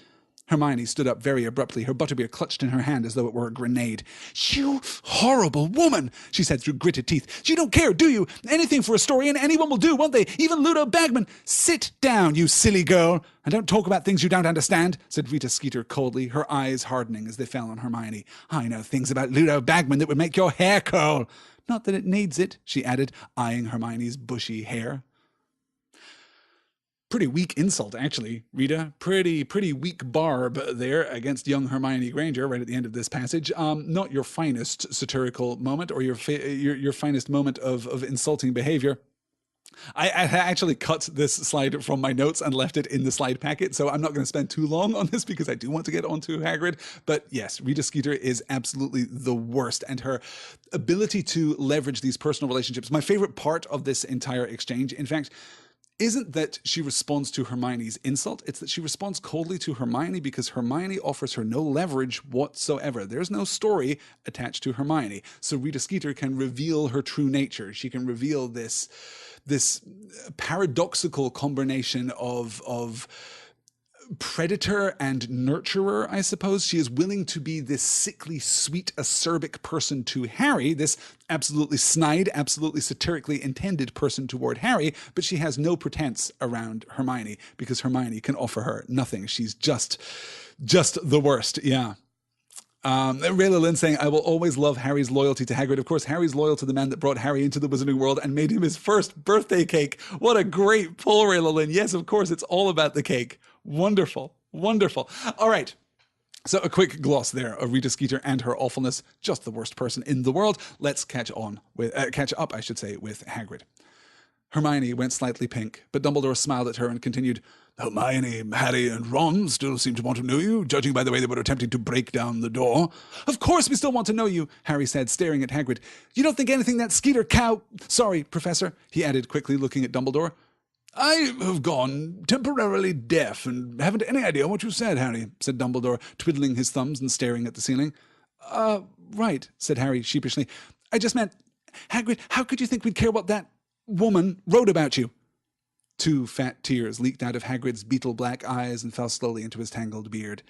Hermione stood up very abruptly, her butterbeer clutched in her hand as though it were a grenade. You horrible woman, she said through gritted teeth. You don't care, do you? Anything for a story and anyone will do, won't they? Even Ludo Bagman. Sit down, you silly girl, and don't talk about things you don't understand, said Rita Skeeter coldly, her eyes hardening as they fell on Hermione. I know things about Ludo Bagman that would make your hair curl. Not that it needs it, she added, eyeing Hermione's bushy hair. Pretty weak insult, actually, Rita. Pretty weak barb there against young Hermione Granger right at the end of this passage. Not your finest satirical moment or your finest moment of insulting behavior. I actually cut this slide from my notes and left it in the slide packet, so I'm not going to spend too long on this because I do want to get onto Hagrid. But yes, Rita Skeeter is absolutely the worst, and her ability to leverage these personal relationships. My favorite part of this entire exchange, in fact, isn't that she responds to Hermione's insult, it's that she responds coldly to Hermione because Hermione offers her no leverage whatsoever. There's no story attached to Hermione. So Rita Skeeter can reveal her true nature. She can reveal this paradoxical combination of predator and nurturer, I suppose. She is willing to be this sickly, sweet, acerbic person to Harry, this absolutely snide, absolutely satirically intended person toward Harry, but she has no pretense around Hermione because Hermione can offer her nothing. She's just the worst, yeah. Rayla Lynn saying, I will always love Harry's loyalty to Hagrid. Of course, Harry's loyal to the man that brought Harry into the wizarding world and made him his first birthday cake. What a great pull, Rayla Lynn. Yes, of course, it's all about the cake. Wonderful, wonderful. All right. So a quick gloss there of Rita Skeeter and her awfulness. Just the worst person in the world. Let's catch up, with Hagrid. Hermione went slightly pink, but Dumbledore smiled at her and continued, Hermione, Harry, and Ron still seem to want to know you, judging by the way they were attempting to break down the door. Of course we still want to know you, Harry said, staring at Hagrid. You don't think anything that Skeeter cow... Sorry, Professor, he added quickly, looking at Dumbledore. I have gone temporarily deaf and haven't any idea what you said, Harry, said Dumbledore, twiddling his thumbs and staring at the ceiling. Right, said Harry sheepishly. I just meant, Hagrid, how could you think we'd care what that woman wrote about you? 2 fat tears leaked out of Hagrid's beetle-black eyes and fell slowly into his tangled beard.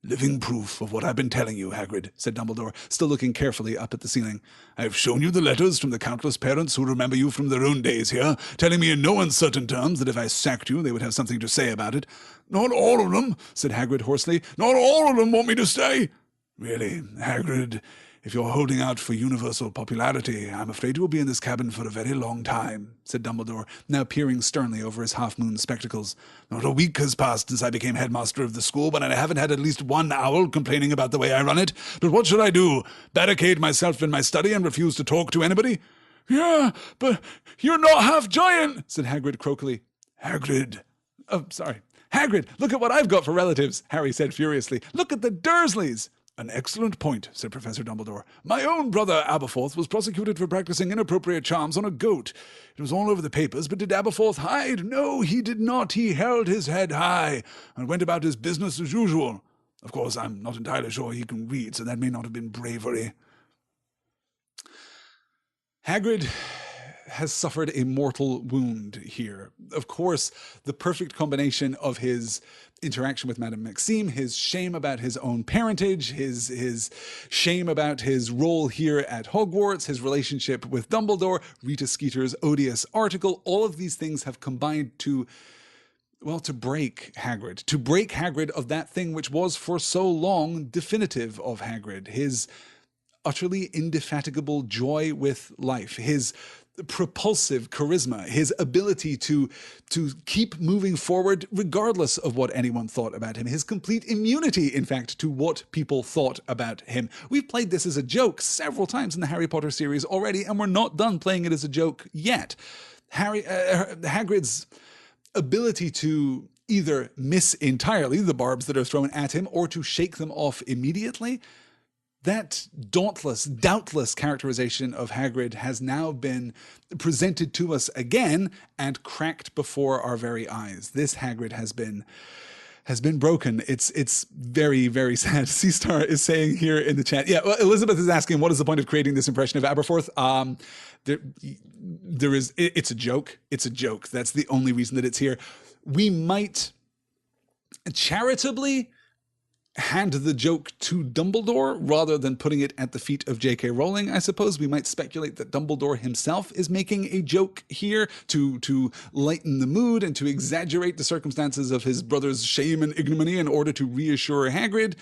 Living proof of what I've been telling you, Hagrid, said Dumbledore, still looking carefully up at the ceiling. I've shown you the letters from the countless parents who remember you from their own days here, telling me in no uncertain terms that if I sacked you, they would have something to say about it. Not all of them, said Hagrid hoarsely. Not all of them want me to stay. Really, Hagrid, if you're holding out for universal popularity, I'm afraid you will be in this cabin for a very long time, said Dumbledore, now peering sternly over his half-moon spectacles. Not a week has passed since I became headmaster of the school, but I haven't had at least one owl complaining about the way I run it. But what should I do? Barricade myself in my study and refuse to talk to anybody? Yeah, but you're not half-giant, said Hagrid croakily. Hagrid. Oh, sorry. Hagrid, look at what I've got for relatives, Harry said furiously. Look at the Dursleys. An excellent point, said Professor Dumbledore. My own brother Aberforth was prosecuted for practicing inappropriate charms on a goat. It was all over the papers, but did Aberforth hide? No, he did not. He held his head high and went about his business as usual. Of course, I'm not entirely sure he can read, so that may not have been bravery. Hagrid has suffered a mortal wound here. Of course, the perfect combination of his interaction with Madame Maxime, his shame about his own parentage, his shame about his role here at Hogwarts, his relationship with Dumbledore, Rita Skeeter's odious article, all of these things have combined to break Hagrid of that thing which was for so long definitive of Hagrid, his utterly indefatigable joy with life, his propulsive charisma, his ability to keep moving forward regardless of what anyone thought about him, his complete immunity, in fact, to what people thought about him. We've played this as a joke several times in the Harry Potter series already, and we're not done playing it as a joke yet. Hagrid's ability to either miss entirely the barbs that are thrown at him or to shake them off immediately, that doubtless characterization of Hagrid has now been presented to us again and cracked before our very eyes. This Hagrid has been broken. It's very, very sad. C-Star is saying here in the chat. Yeah, well, Elizabeth is asking, what is the point of creating this impression of Aberforth? It's a joke. It's a joke. That's the only reason that it's here. We might charitably hand the joke to Dumbledore rather than putting it at the feet of J.K. Rowling, I suppose. We might speculate that Dumbledore himself is making a joke here to lighten the mood and to exaggerate the circumstances of his brother's shame and ignominy in order to reassure Hagrid.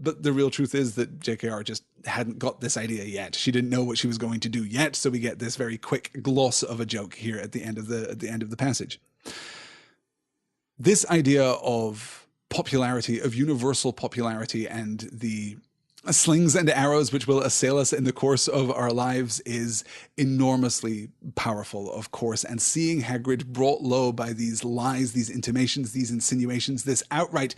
But the real truth is that J.K.R. just hadn't got this idea yet. She didn't know what she was going to do yet, so we get this very quick gloss of a joke here at the end of the passage. This idea of popularity, of universal popularity, and the slings and arrows which will assail us in the course of our lives is enormously powerful, of course. And seeing Hagrid brought low by these lies, these intimations, these insinuations, this outright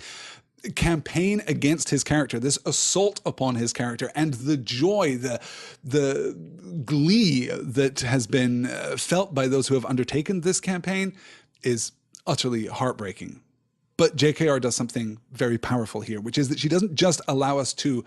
campaign against his character, this assault upon his character, and the joy, the glee that has been felt by those who have undertaken this campaign is utterly heartbreaking. But JKR does something very powerful here, which is that she doesn't just allow us to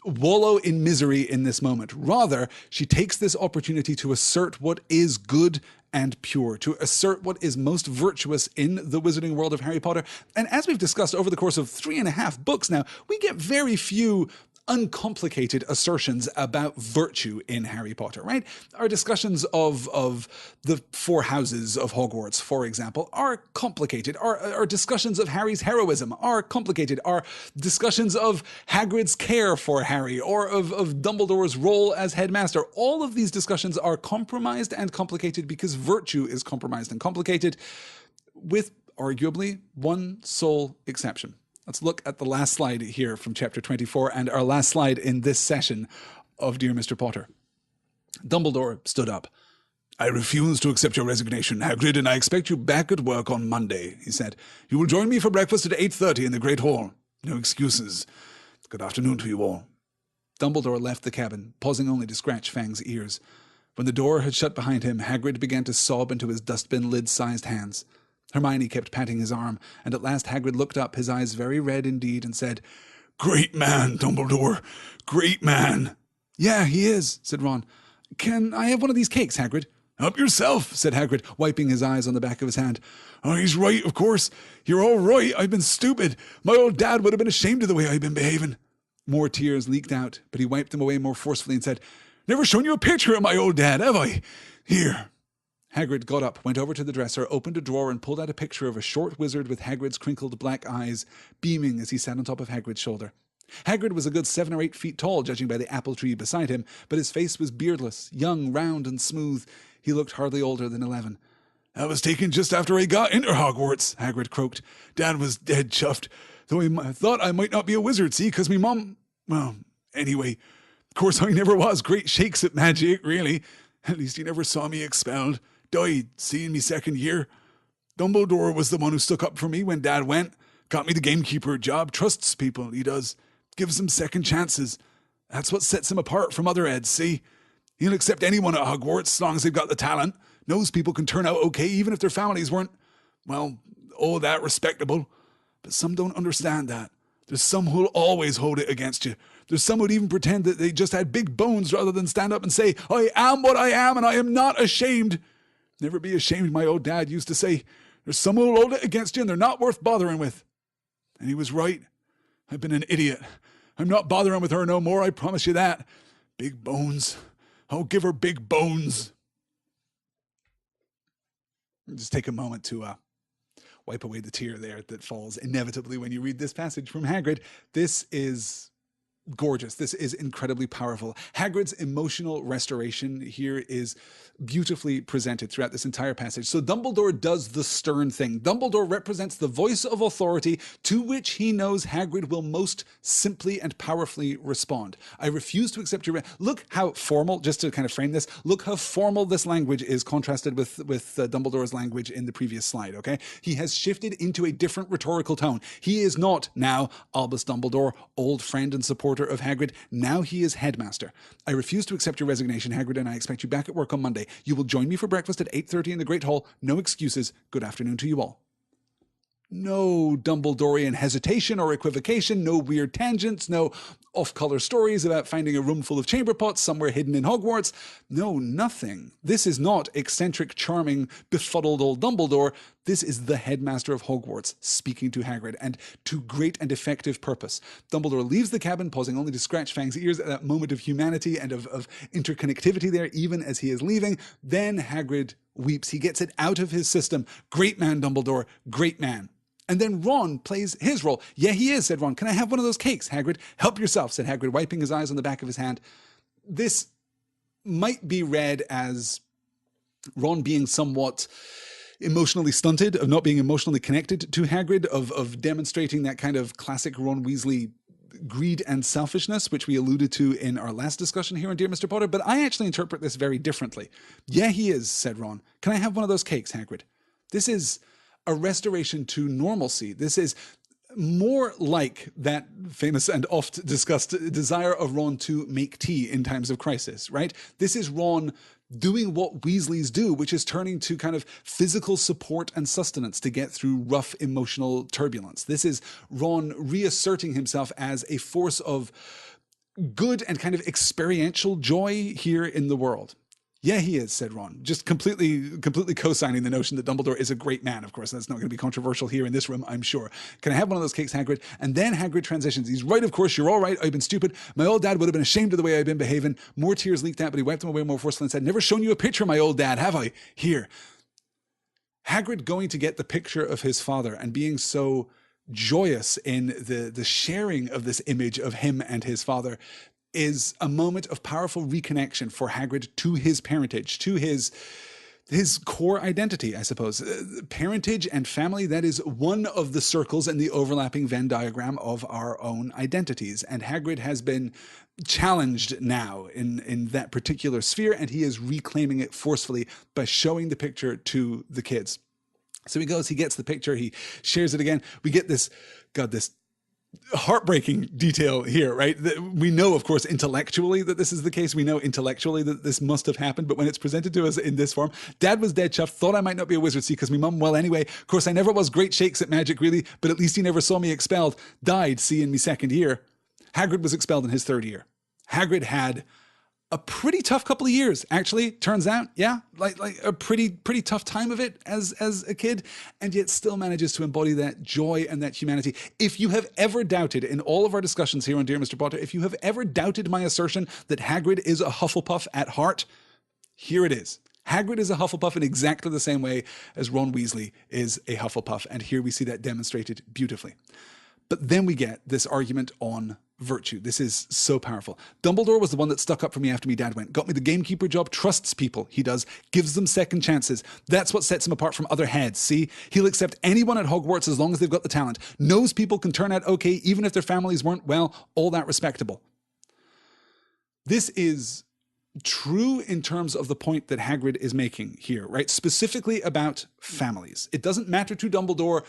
wallow in misery in this moment. Rather, she takes this opportunity to assert what is good and pure, to assert what is most virtuous in the wizarding world of Harry Potter. And as we've discussed over the course of 3.5 books now, we get very few uncomplicated assertions about virtue in Harry Potter, right? Our discussions of the four houses of Hogwarts, for example, are complicated. Our discussions of Harry's heroism are complicated. Our discussions of Hagrid's care for Harry or of Dumbledore's role as headmaster, all of these discussions are compromised and complicated because virtue is compromised and complicated, with arguably one sole exception. Let's look at the last slide here from chapter 24 and our last slide in this session of Dear Mr. Potter. Dumbledore stood up. I refuse to accept your resignation, Hagrid, and I expect you back at work on Monday, he said. You will join me for breakfast at 8:30 in the Great Hall. No excuses. Good afternoon to you all. Dumbledore left the cabin, pausing only to scratch Fang's ears. When the door had shut behind him, Hagrid began to sob into his dustbin lid-sized hands. Hermione kept patting his arm, and at last Hagrid looked up, his eyes very red indeed, and said, Great man, Dumbledore. Great man. Yeah, he is, said Ron. Can I have one of these cakes, Hagrid? Help yourself, said Hagrid, wiping his eyes on the back of his hand. Oh, he's right, of course. You're all right. I've been stupid. My old dad would have been ashamed of the way I've been behaving. More tears leaked out, but he wiped them away more forcefully and said, Never shown you a picture of my old dad, have I? Here. Hagrid got up, went over to the dresser, opened a drawer and pulled out a picture of a short wizard with Hagrid's crinkled black eyes, beaming as he sat on top of Hagrid's shoulder. Hagrid was a good 7 or 8 feet tall, judging by the apple tree beside him, but his face was beardless, young, round and smooth. He looked hardly older than 11. I was taken just after I got into Hogwarts, Hagrid croaked. Dad was dead chuffed, though he thought I might not be a wizard, see, 'cause me mum... Well, anyway, of course I never was great shakes at magic, really. At least he never saw me expelled. Died, seeing me second year. Dumbledore was the one who stuck up for me when Dad went. Got me the gamekeeper job. Trusts people, he does. Gives them second chances. That's what sets him apart from other Eds, see? He'll accept anyone at Hogwarts as long as they've got the talent. Knows people can turn out okay even if their families weren't, well, all that respectable. But some don't understand that. There's some who'll always hold it against you. There's some who'd even pretend that they just had big bones rather than stand up and say, I am what I am and I am not ashamed. Never be ashamed, my old dad used to say. There's some who'll hold it against you and they're not worth bothering with. And he was right. I've been an idiot. I'm not bothering with her no more, I promise you that. Big bones. I'll give her big bones. Just take a moment to wipe away the tear there that falls inevitably when you read this passage from Hagrid. This is gorgeous. This is incredibly powerful. Hagrid's emotional restoration here is beautifully presented throughout this entire passage. So Dumbledore does the stern thing. Dumbledore represents the voice of authority to which he knows Hagrid will most simply and powerfully respond. I refuse to accept your... Look how formal, just to kind of frame this, look how formal this language is contrasted with Dumbledore's language in the previous slide, okay? He has shifted into a different rhetorical tone. He is not now Albus Dumbledore, old friend and supporter of Hagrid. Now he is headmaster. I refuse to accept your resignation, Hagrid, and I expect you back at work on Monday. You will join me for breakfast at 8:30 in the Great Hall. No excuses. Good afternoon to you all. No Dumbledorian hesitation or equivocation, no weird tangents, no off-color stories about finding a room full of chamber pots somewhere hidden in Hogwarts. No, nothing. This is not eccentric, charming, befuddled old Dumbledore. This is the headmaster of Hogwarts speaking to Hagrid, and to great and effective purpose. Dumbledore leaves the cabin, pausing only to scratch Fang's ears at that moment of humanity and of interconnectivity there, even as he is leaving. Then Hagrid weeps. He gets it out of his system. Great man, Dumbledore. Great man. And then Ron plays his role. Yeah, he is, said Ron. Can I have one of those cakes, Hagrid? Help yourself, said Hagrid, wiping his eyes on the back of his hand. This might be read as Ron being somewhat emotionally stunted, of not being emotionally connected to Hagrid, of demonstrating that kind of classic Ron Weasley greed and selfishness, which we alluded to in our last discussion here on Dear Mr. Potter, but I actually interpret this very differently. Yeah, he is, said Ron. Can I have one of those cakes, Hagrid? This is a restoration to normalcy. This is more like that famous and oft discussed desire of Ron to make tea in times of crisis, right? This is Ron doing what Weasleys do, which is turning to kind of physical support and sustenance to get through rough emotional turbulence. This is Ron reasserting himself as a force of good and kind of experiential joy here in the world. Yeah, he is, said Ron, just completely co-signing the notion that Dumbledore is a great man. Of course, that's not going to be controversial here in this room, I'm sure. Can I have one of those cakes, Hagrid? And then Hagrid transitions. He's right, of course, you're all right. I've been stupid. My old dad would have been ashamed of the way I've been behaving. More tears leaked out, but he wiped them away more forcefully and said, never shown you a picture of my old dad, have I? Here. Hagrid going to get the picture of his father and being so joyous in the sharing of this image of him and his father is a moment of powerful reconnection for Hagrid to his parentage, to his core identity, I suppose. Parentage and family, that is one of the circles in the overlapping Venn diagram of our own identities. And Hagrid has been challenged now in that particular sphere, and he is reclaiming it forcefully by showing the picture to the kids. So he goes, he gets the picture, he shares it again. We get this heartbreaking detail here, right? We know, of course, intellectually that this is the case. We know intellectually that this must have happened, but when it's presented to us in this form, Dad was dead chuffed, thought I might not be a wizard, see, because me mum, well, anyway, of course, I never was great shakes at magic, really, but at least he never saw me expelled. Died, see, in me second year. Hagrid was expelled in his third year. Hagrid had a pretty tough couple of years, actually, turns out. Yeah, like a pretty tough time of it as a kid, and yet still manages to embody that joy and that humanity. If you have ever doubted, in all of our discussions here on Dear Mr. Potter, if you have ever doubted my assertion that Hagrid is a Hufflepuff at heart, here it is. Hagrid is a Hufflepuff in exactly the same way as Ron Weasley is a Hufflepuff, and here we see that demonstrated beautifully. But then we get this argument on virtue. This is so powerful. Dumbledore was the one that stuck up for me after me dad went. Got me the gamekeeper job, trusts people, he does, gives them second chances. That's what sets him apart from other heads, see? He'll accept anyone at Hogwarts as long as they've got the talent. Knows people can turn out okay, even if their families weren't, well, all that respectable. This is true in terms of the point that Hagrid is making here, right? Specifically about families. It doesn't matter to Dumbledore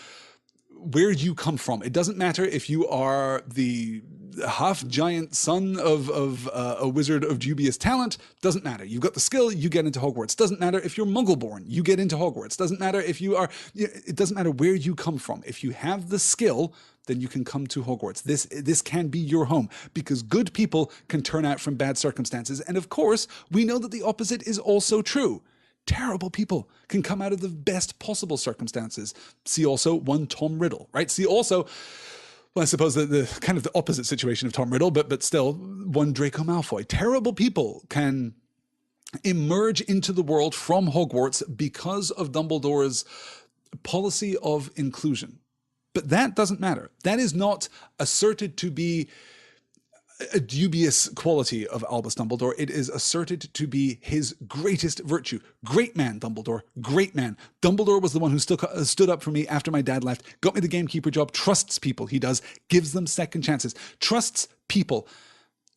where you come from. It doesn't matter if you are the half-giant son of a wizard of dubious talent. Doesn't matter. You've got the skill, you get into Hogwarts. Doesn't matter if you're Muggle-born, you get into Hogwarts. Doesn't matter if you are... It doesn't matter where you come from. If you have the skill, then you can come to Hogwarts. This can be your home, because good people can turn out from bad circumstances. And of course, we know that the opposite is also true. Terrible people can come out of the best possible circumstances. See also one Tom Riddle, right? See also, well, I suppose the kind of the opposite situation of Tom Riddle, but still one Draco Malfoy. Terrible people can emerge into the world from Hogwarts because of Dumbledore's policy of inclusion. But that doesn't matter. That is not asserted to be a dubious quality of Albus Dumbledore. It is asserted to be his greatest virtue. Great man, Dumbledore. Great man. Dumbledore was the one who stood up for me after my dad left, got me the gamekeeper job, trusts people, he does, gives them second chances. Trusts people,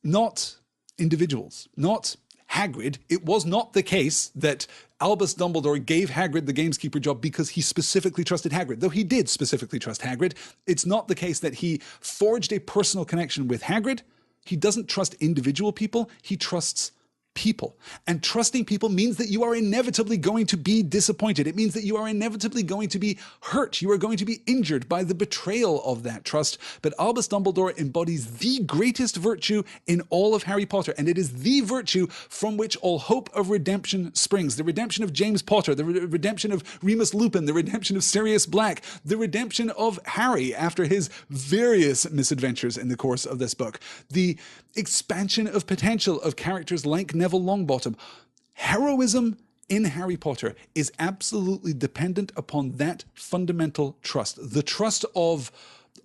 not individuals, not Hagrid. It was not the case that Albus Dumbledore gave Hagrid the gamekeeper job because he specifically trusted Hagrid. Though he did specifically trust Hagrid, it's not the case that he forged a personal connection with Hagrid. He doesn't trust individual people, he trusts people. And trusting people means that you are inevitably going to be disappointed. It means that you are inevitably going to be hurt. You are going to be injured by the betrayal of that trust. But Albus Dumbledore embodies the greatest virtue in all of Harry Potter, and it is the virtue from which all hope of redemption springs. The redemption of James Potter, the redemption of Remus Lupin, the redemption of Sirius Black, the redemption of Harry after his various misadventures in the course of this book, the expansion of potential of characters like Neville Longbottom. Heroism in Harry Potter is absolutely dependent upon that fundamental trust. The trust of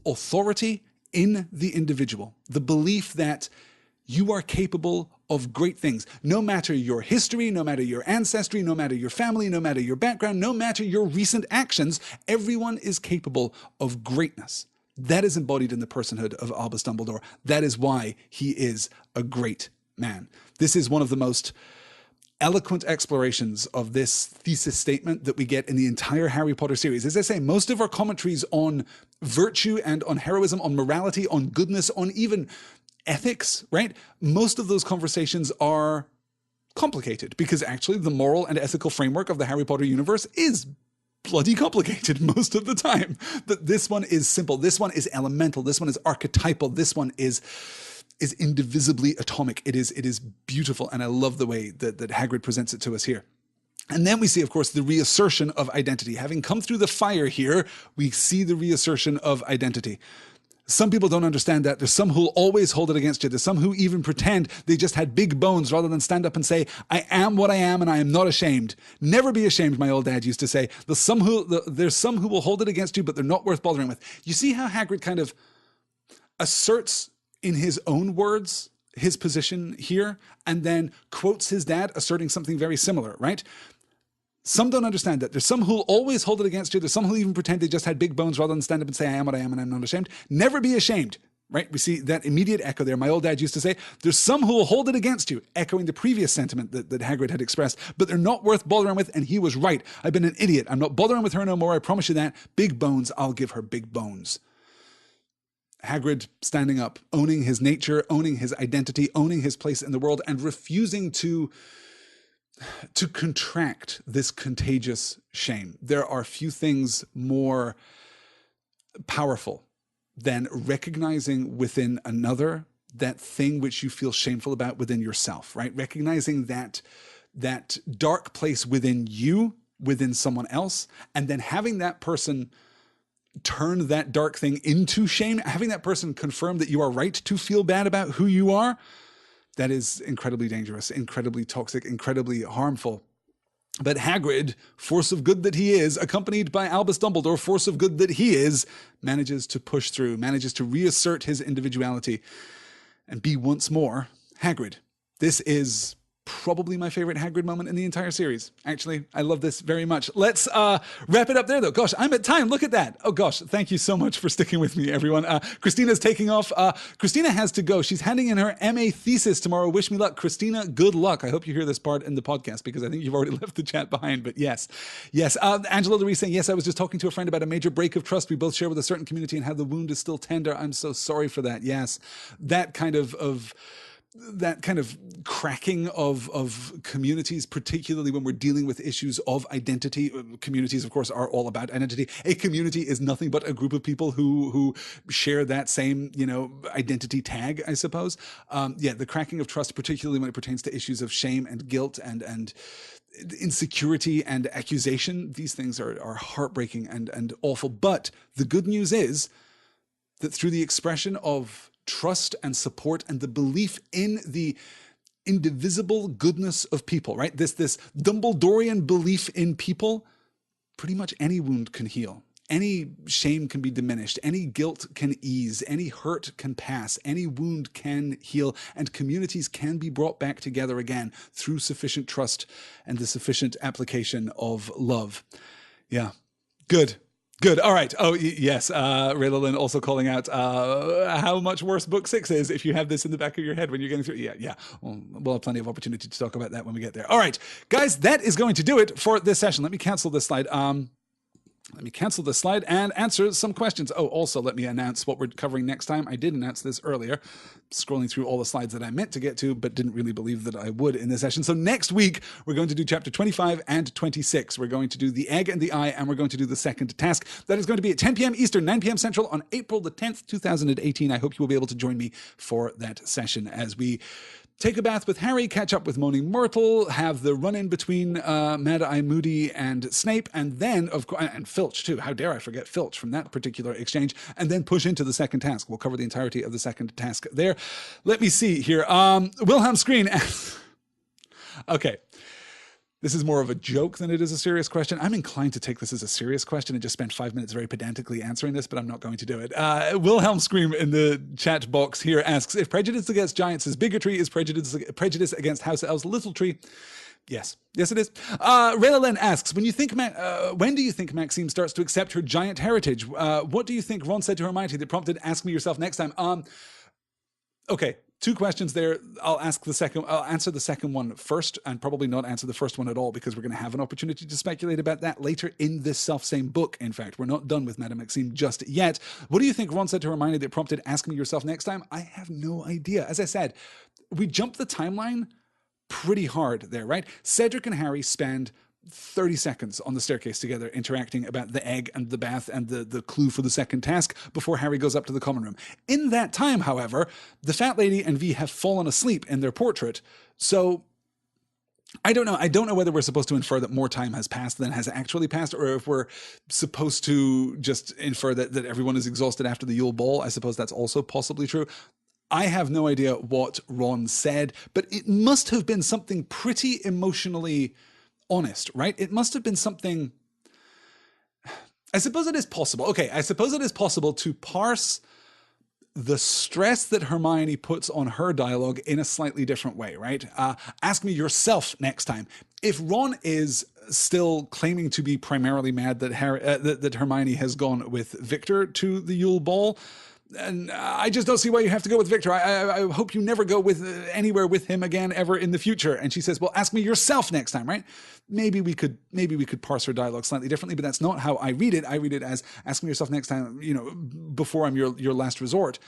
authority in the individual. The belief that you are capable of great things. No matter your history, no matter your ancestry, no matter your family, no matter your background, no matter your recent actions, everyone is capable of greatness. That is embodied in the personhood of Albus Dumbledore. That is why he is a great man. This is one of the most eloquent explorations of this thesis statement that we get in the entire Harry Potter series. As I say, most of our commentaries on virtue and on heroism, on morality, on goodness, on even ethics, right? Most of those conversations are complicated because actually the moral and ethical framework of the Harry Potter universe is bloody complicated most of the time. But this one is simple. This one is elemental. This one is archetypal. This one is is indivisibly atomic. It is beautiful, and I love the way that Hagrid presents it to us here. And then we see, of course, the reassertion of identity. Having come through the fire here, we see the reassertion of identity. Some people don't understand that. There's some who'll always hold it against you. There's some who even pretend they just had big bones rather than stand up and say, I am what I am and I am not ashamed. Never be ashamed, my old dad used to say. There's some who will hold it against you, but they're not worth bothering with. You see how Hagrid kind of asserts in his own words his position here, and then quotes his dad asserting something very similar, right? Some don't understand that. There's some who'll always hold it against you. There's some who'll even pretend they just had big bones rather than stand up and say, I am what I am and I'm not ashamed. Never be ashamed, right? We see that immediate echo there. My old dad used to say, there's some who will hold it against you, echoing the previous sentiment that Hagrid had expressed, but they're not worth bothering with, and he was right. I've been an idiot. I'm not bothering with her no more. I promise you that. Big bones, I'll give her big bones. Hagrid standing up, owning his nature, owning his identity, owning his place in the world, and refusing to contract this contagious shame. There are few things more powerful than recognizing within another that thing which you feel shameful about within yourself, right? Recognizing that dark place within you, within someone else, and then having that person turn that dark thing into shame, having that person confirm that you are right to feel bad about who you are. That is incredibly dangerous, incredibly toxic, incredibly harmful. But Hagrid, force of good that he is, accompanied by Albus Dumbledore, force of good that he is, manages to push through, manages to reassert his individuality and be once more Hagrid. This is probably my favorite Hagrid moment in the entire series. Actually, I love this very much. Let's wrap it up there, though. Gosh, I'm at time. Look at that. Oh, gosh. Thank you so much for sticking with me, everyone. Christina's taking off. Christina has to go. She's handing in her MA thesis tomorrow. Wish me luck. Christina, good luck. I hope you hear this part in the podcast because I think you've already left the chat behind. But yes. Angela Louise saying, yes, I was just talking to a friend about a major break of trust we both share with a certain community and how the wound is still tender. I'm so sorry for that. Yes. That kind of cracking of communities, particularly when we're dealing with issues of identity. Communities, of course, are all about identity. A community is nothing but a group of people who share that same, identity tag, I suppose. The cracking of trust, particularly when it pertains to issues of shame and guilt and insecurity and accusation. These things are heartbreaking and awful. But the good news is that through the expression of trust and support and the belief in the indivisible goodness of people, right? This Dumbledorian belief in people, pretty much any wound can heal. Any shame can be diminished. Any guilt can ease. Any hurt can pass. Any wound can heal. And communities can be brought back together again through sufficient trust and the sufficient application of love. Yeah. Good. All right. Oh, yes. Raylalyn also calling out how much worse book 6 is if you have this in the back of your head when you're getting through. Yeah. We'll have plenty of opportunity to talk about that when we get there. All right, guys, that is going to do it for this session. Let me cancel this slide. Let me cancel this slide and answer some questions. Oh, also, let me announce what we're covering next time. I did announce this earlier, scrolling through all the slides that I meant to get to, but didn't really believe that I would in this session. So next week, we're going to do chapter 25 and 26. We're going to do the egg and the eye, and we're going to do the second task. That is going to be at 10 p.m. Eastern, 9 p.m. Central on April the 10th, 2018. I hope you will be able to join me for that session as we take a bath with Harry, catch up with Moaning Myrtle, have the run-in between Mad-Eye Moody and Snape, and then, of course, and Filch too. How dare I forget Filch from that particular exchange, and then push into the second task. We'll cover the entirety of the second task there. Let me see here. Wilhelm Screen. Okay. This is more of a joke than it is a serious question. I'm inclined to take this as a serious question and just spend 5 minutes very pedantically answering this, but I'm not going to do it. Wilhelm Scream in the chat box here asks, if prejudice against giants is bigotry, is prejudice against house elves littletree? Yes, it is. Raylalyn asks, when do you think Maxime starts to accept her giant heritage? What do you think Ron said to Hermione that prompted ask me yourself next time? Okay. 2 questions there. I'll answer the second one first and probably not answer the first one at all because we're going to have an opportunity to speculate about that later in this self-same book. In fact, we're not done with Madame Maxime just yet. What do you think Ron said to Hermione that prompted ask me yourself next time? I have no idea. As I said, we jumped the timeline pretty hard there, right? Cedric and Harry spend 30 seconds on the staircase together, interacting about the egg and the bath and the clue for the second task before Harry goes up to the common room. In that time, however, the fat lady and V have fallen asleep in their portrait. So I don't know. I don't know whether we're supposed to infer that more time has passed than has actually passed, or if we're supposed to just infer that everyone is exhausted after the Yule Ball. I suppose that's also possibly true. I have no idea what Ron said, but it must have been something pretty emotionally honest, right? It must have been something... I suppose it is possible. Okay, I suppose it is possible to parse the stress that Hermione puts on her dialogue in a slightly different way, right? Ask me yourself next time. If Ron is still claiming to be primarily mad that that Hermione has gone with Victor to the Yule Ball, and I just don't see why you have to go with Victor. I hope you never go with anywhere with him again ever in the future. And she says, well, ask me yourself next time, right? Maybe we could parse her dialogue slightly differently, but that's not how I read it. I read it as ask me yourself next time, before I'm your last resort.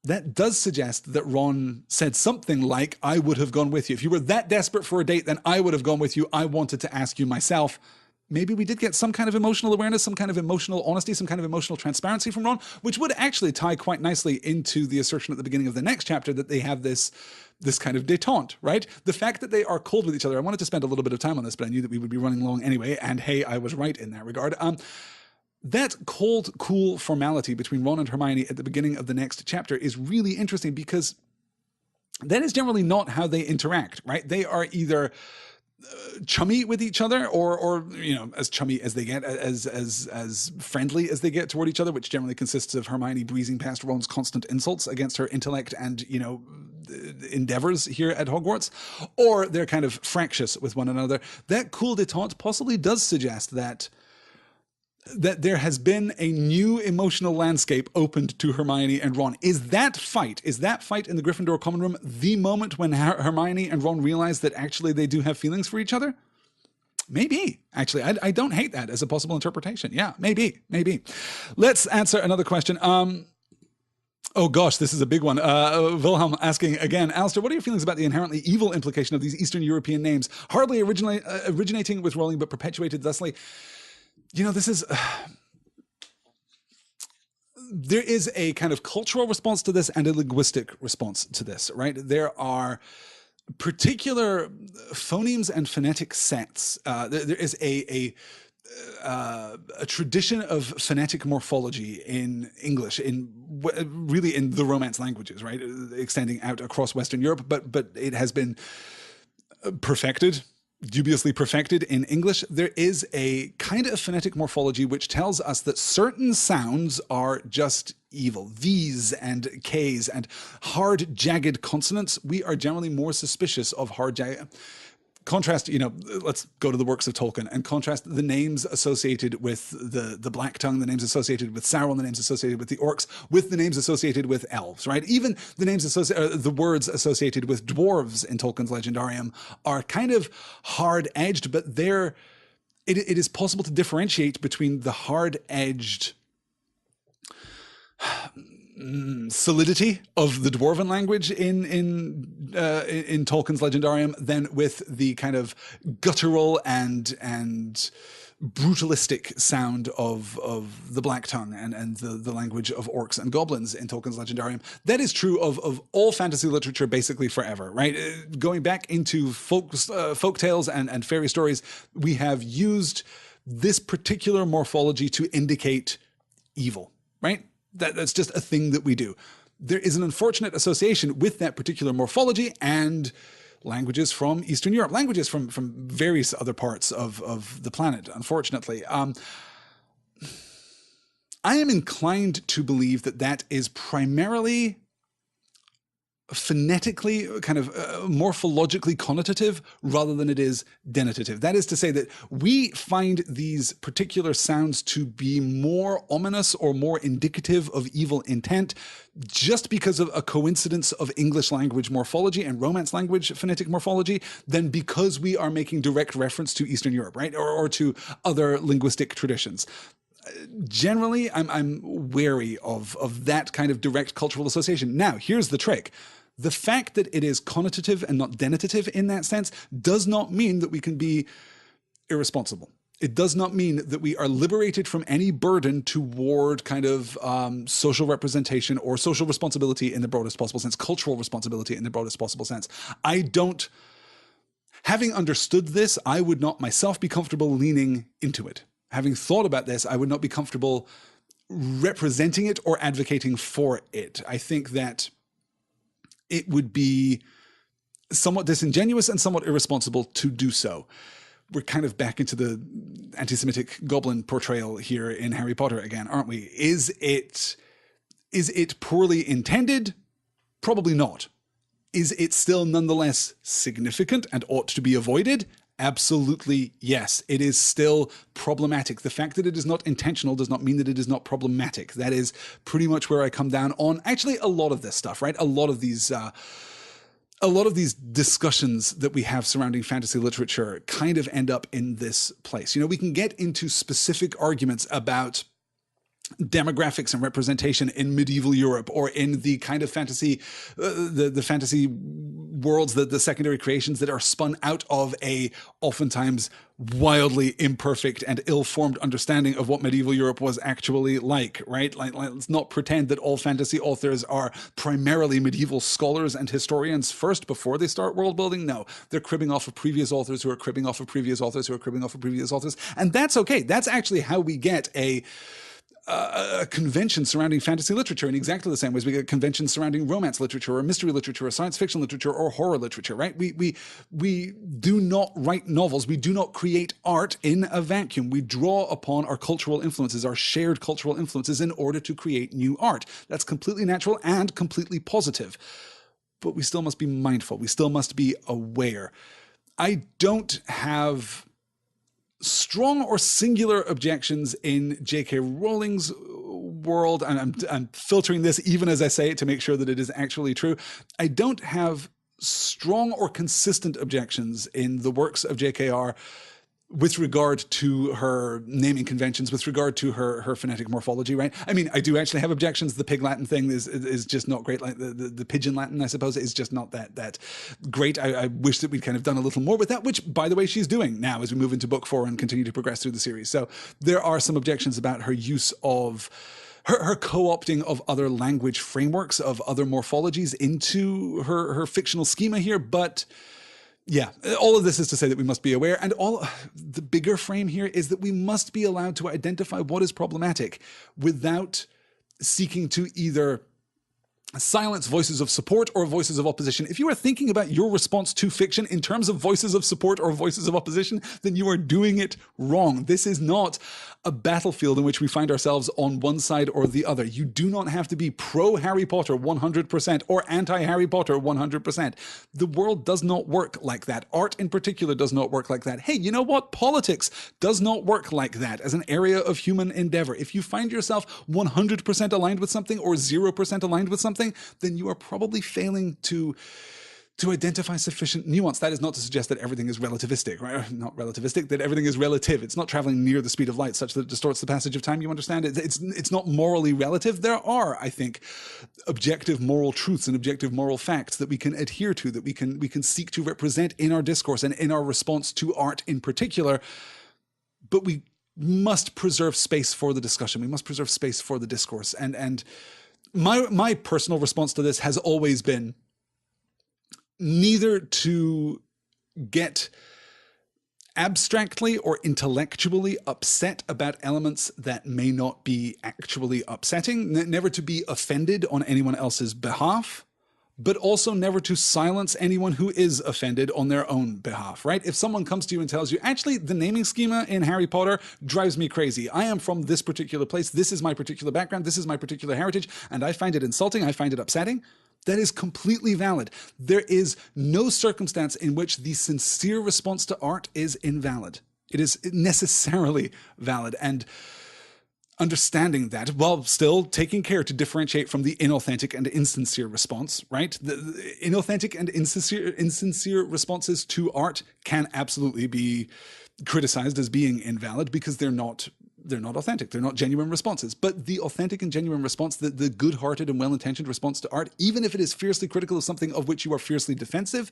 That does suggest that Ron said something like, I would have gone with you. If you were that desperate for a date, then I would have gone with you. I wanted to ask you myself. Maybe we did get some kind of emotional awareness, some kind of emotional honesty, some kind of emotional transparency from Ron, which would actually tie quite nicely into the assertion at the beginning of the next chapter that they have this kind of détente, right? The fact that they are cold with each other. I wanted to spend a little bit of time on this, but I knew that we would be running long anyway. And hey, I was right in that regard. That cold, cool formality between Ron and Hermione at the beginning of the next chapter is really interesting because that is generally not how they interact, right? They are either chummy with each other or as chummy as they get, as friendly as they get toward each other, which generally consists of Hermione breezing past Ron's constant insults against her intellect and endeavors here at Hogwarts, or they're kind of fractious with one another. That cool détente possibly does suggest that there has been a new emotional landscape opened to Hermione and Ron. Is that fight in the Gryffindor common room the moment when Hermione and Ron realize that actually they do have feelings for each other? Maybe. Actually, I don't hate that as a possible interpretation. Yeah, maybe. Let's answer another question. Oh gosh, this is a big one. Wilhelm asking again, Alistair, what are your feelings about the inherently evil implication of these Eastern European names? Hardly originating with Rowling, but perpetuated thusly. This is... there is a kind of cultural response to this and a linguistic response to this, right? There are particular phonemes and phonetic sets. There is a tradition of phonetic morphology in English, really in the Romance languages, right? Extending out across Western Europe, but it has been dubiously perfected in English. There is a kind of phonetic morphology which tells us that certain sounds are just evil. V's and K's and hard, jagged consonants. We are generally more suspicious of hard, jagged... Contrast, let's go to the works of Tolkien and contrast the names associated with the Black Tongue, the names associated with Sauron, the names associated with the orcs, with the names associated with elves, right? Even the names the words associated with dwarves in Tolkien's Legendarium are kind of hard-edged, but it is possible to differentiate between the hard-edged solidity of the Dwarven language in Tolkien's Legendarium than with the kind of guttural and brutalistic sound of the Black Tongue and the language of orcs and goblins in Tolkien's Legendarium. That is true of all fantasy literature basically forever, right? Going back into folk tales and fairy stories, we have used this particular morphology to indicate evil, right? That's just a thing that we do. There is an unfortunate association with that particular morphology and languages from Eastern Europe, languages from various other parts of the planet, unfortunately. I am inclined to believe that is primarily phonetically, kind of morphologically connotative rather than it is denotative. That is to say that we find these particular sounds to be more ominous or more indicative of evil intent just because of a coincidence of English language morphology and Romance language phonetic morphology than because we are making direct reference to Eastern Europe, right? Or to other linguistic traditions. Generally, I'm wary of that kind of direct cultural association. Now, here's the trick. The fact that it is connotative and not denotative in that sense does not mean that we can be irresponsible. It does not mean that we are liberated from any burden toward kind of social representation or social responsibility in the broadest possible sense, cultural responsibility in the broadest possible sense. Having understood this, I would not myself be comfortable leaning into it. Having thought about this, I would not be comfortable representing it or advocating for it. I think that it would be somewhat disingenuous and somewhat irresponsible to do so. We're kind of back into the anti-Semitic goblin portrayal here in Harry Potter again, aren't we? Is it poorly intended? Probably not. Is it still nonetheless significant and ought to be avoided? Absolutely yes. It is still problematic. The fact that it is not intentional does not mean that it is not problematic. That is pretty much where I come down on actually a lot of this stuff, right? A lot of these discussions that we have surrounding fantasy literature kind of end up in this place. You know, we can get into specific arguments about demographics and representation in medieval Europe or in the kind of fantasy, the fantasy worlds, the secondary creations that are spun out of a oftentimes wildly imperfect and ill-formed understanding of what medieval Europe was actually like, right? Like, let's not pretend that all fantasy authors are primarily medieval scholars and historians first before they start world building. No, they're cribbing off of previous authors who are cribbing off of previous authors who are cribbing off of previous authors. And that's okay. That's actually how we get a convention surrounding fantasy literature in exactly the same ways we get conventions surrounding romance literature or mystery literature or science fiction literature or horror literature, right? We do not write novels. We do not create art in a vacuum. We draw upon our cultural influences, our shared cultural influences in order to create new art. That's completely natural and completely positive. But we still must be mindful. We still must be aware. I don't have strong or singular objections in J.K. Rowling's world, and I'm filtering this even as I say it to make sure that it is actually true. I don't have strong or consistent objections in the works of J.K.R. with regard to her naming conventions, with regard to her phonetic morphology, right? I mean, I do actually have objections. The Pig Latin thing is just not great. Like the Pigeon Latin, I suppose, is just not that great. I wish that we'd kind of done a little more with that, which, by the way, she's doing now as we move into book 4 and continue to progress through the series. So there are some objections about her use of her co-opting of other language frameworks, of other morphologies into her fictional schema here, but yeah, all of this is to say that we must be aware, and the bigger frame here is that we must be allowed to identify what is problematic without seeking to either silence voices of support or voices of opposition. If you are thinking about your response to fiction in terms of voices of support or voices of opposition, then you are doing it wrong. This is not a battlefield in which we find ourselves on one side or the other. You do not have to be pro Harry Potter 100% or anti Harry Potter 100%. The world does not work like that. Art in particular does not work like that. Hey, you know what? Politics does not work like that as an area of human endeavor. If you find yourself 100% aligned with something or 0% aligned with something, then you are probably failing to identify sufficient nuance. That is not to suggest that everything is relativistic, right? Not relativistic, that everything is relative. It's not traveling near the speed of light such that it distorts the passage of time, you understand? It's not morally relative. There are, I think, objective moral truths and objective moral facts that we can adhere to, that we can seek to represent in our discourse and in our response to art in particular. But we must preserve space for the discussion. We must preserve space for the discourse. And my personal response to this has always been neither to get abstractly or intellectually upset about elements that may not be actually upsetting, never to be offended on anyone else's behalf, but also never to silence anyone who is offended on their own behalf, right? If someone comes to you and tells you, actually, the naming schema in Harry Potter drives me crazy. I am from this particular place. This is my particular background. This is my particular heritage. And I find it insulting. I find it upsetting. That is completely valid. There is no circumstance in which the sincere response to art is invalid. It is necessarily valid. And understanding that while still taking care to differentiate from the inauthentic and insincere response, right? The inauthentic and insincere responses to art can absolutely be criticized as being invalid because they're not they're not authentic. They're not genuine responses. But the authentic and genuine response, the good-hearted and well-intentioned response to art, even if it is fiercely critical of something of which you are fiercely defensive,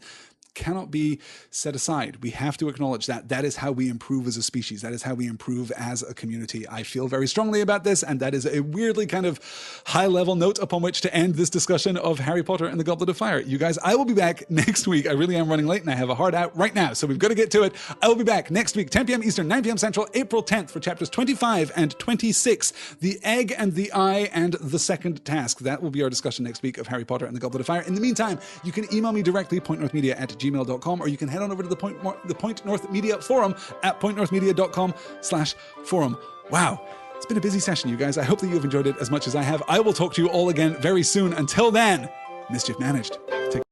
cannot be set aside. We have to acknowledge that. That is how we improve as a species. That is how we improve as a community. I feel very strongly about this, and that is a weirdly kind of high-level note upon which to end this discussion of Harry Potter and the Goblet of Fire. You guys, I will be back next week. I really am running late, and I have a hard out right now, so we've got to get to it. I will be back next week, 10 p.m. Eastern, 9 p.m. Central, April 10th, for chapters 25 and 26, The Egg and the Eye and the Second Task. That will be our discussion next week of Harry Potter and the Goblet of Fire. In the meantime, you can email me directly, pointnorthmedia@gmail.com, or you can head on over to the Point North Media forum at pointnorthmedia.com/forum. Wow. It's been a busy session, you guys. I hope that you have enjoyed it as much as I have. I will talk to you all again very soon. Until then, mischief managed.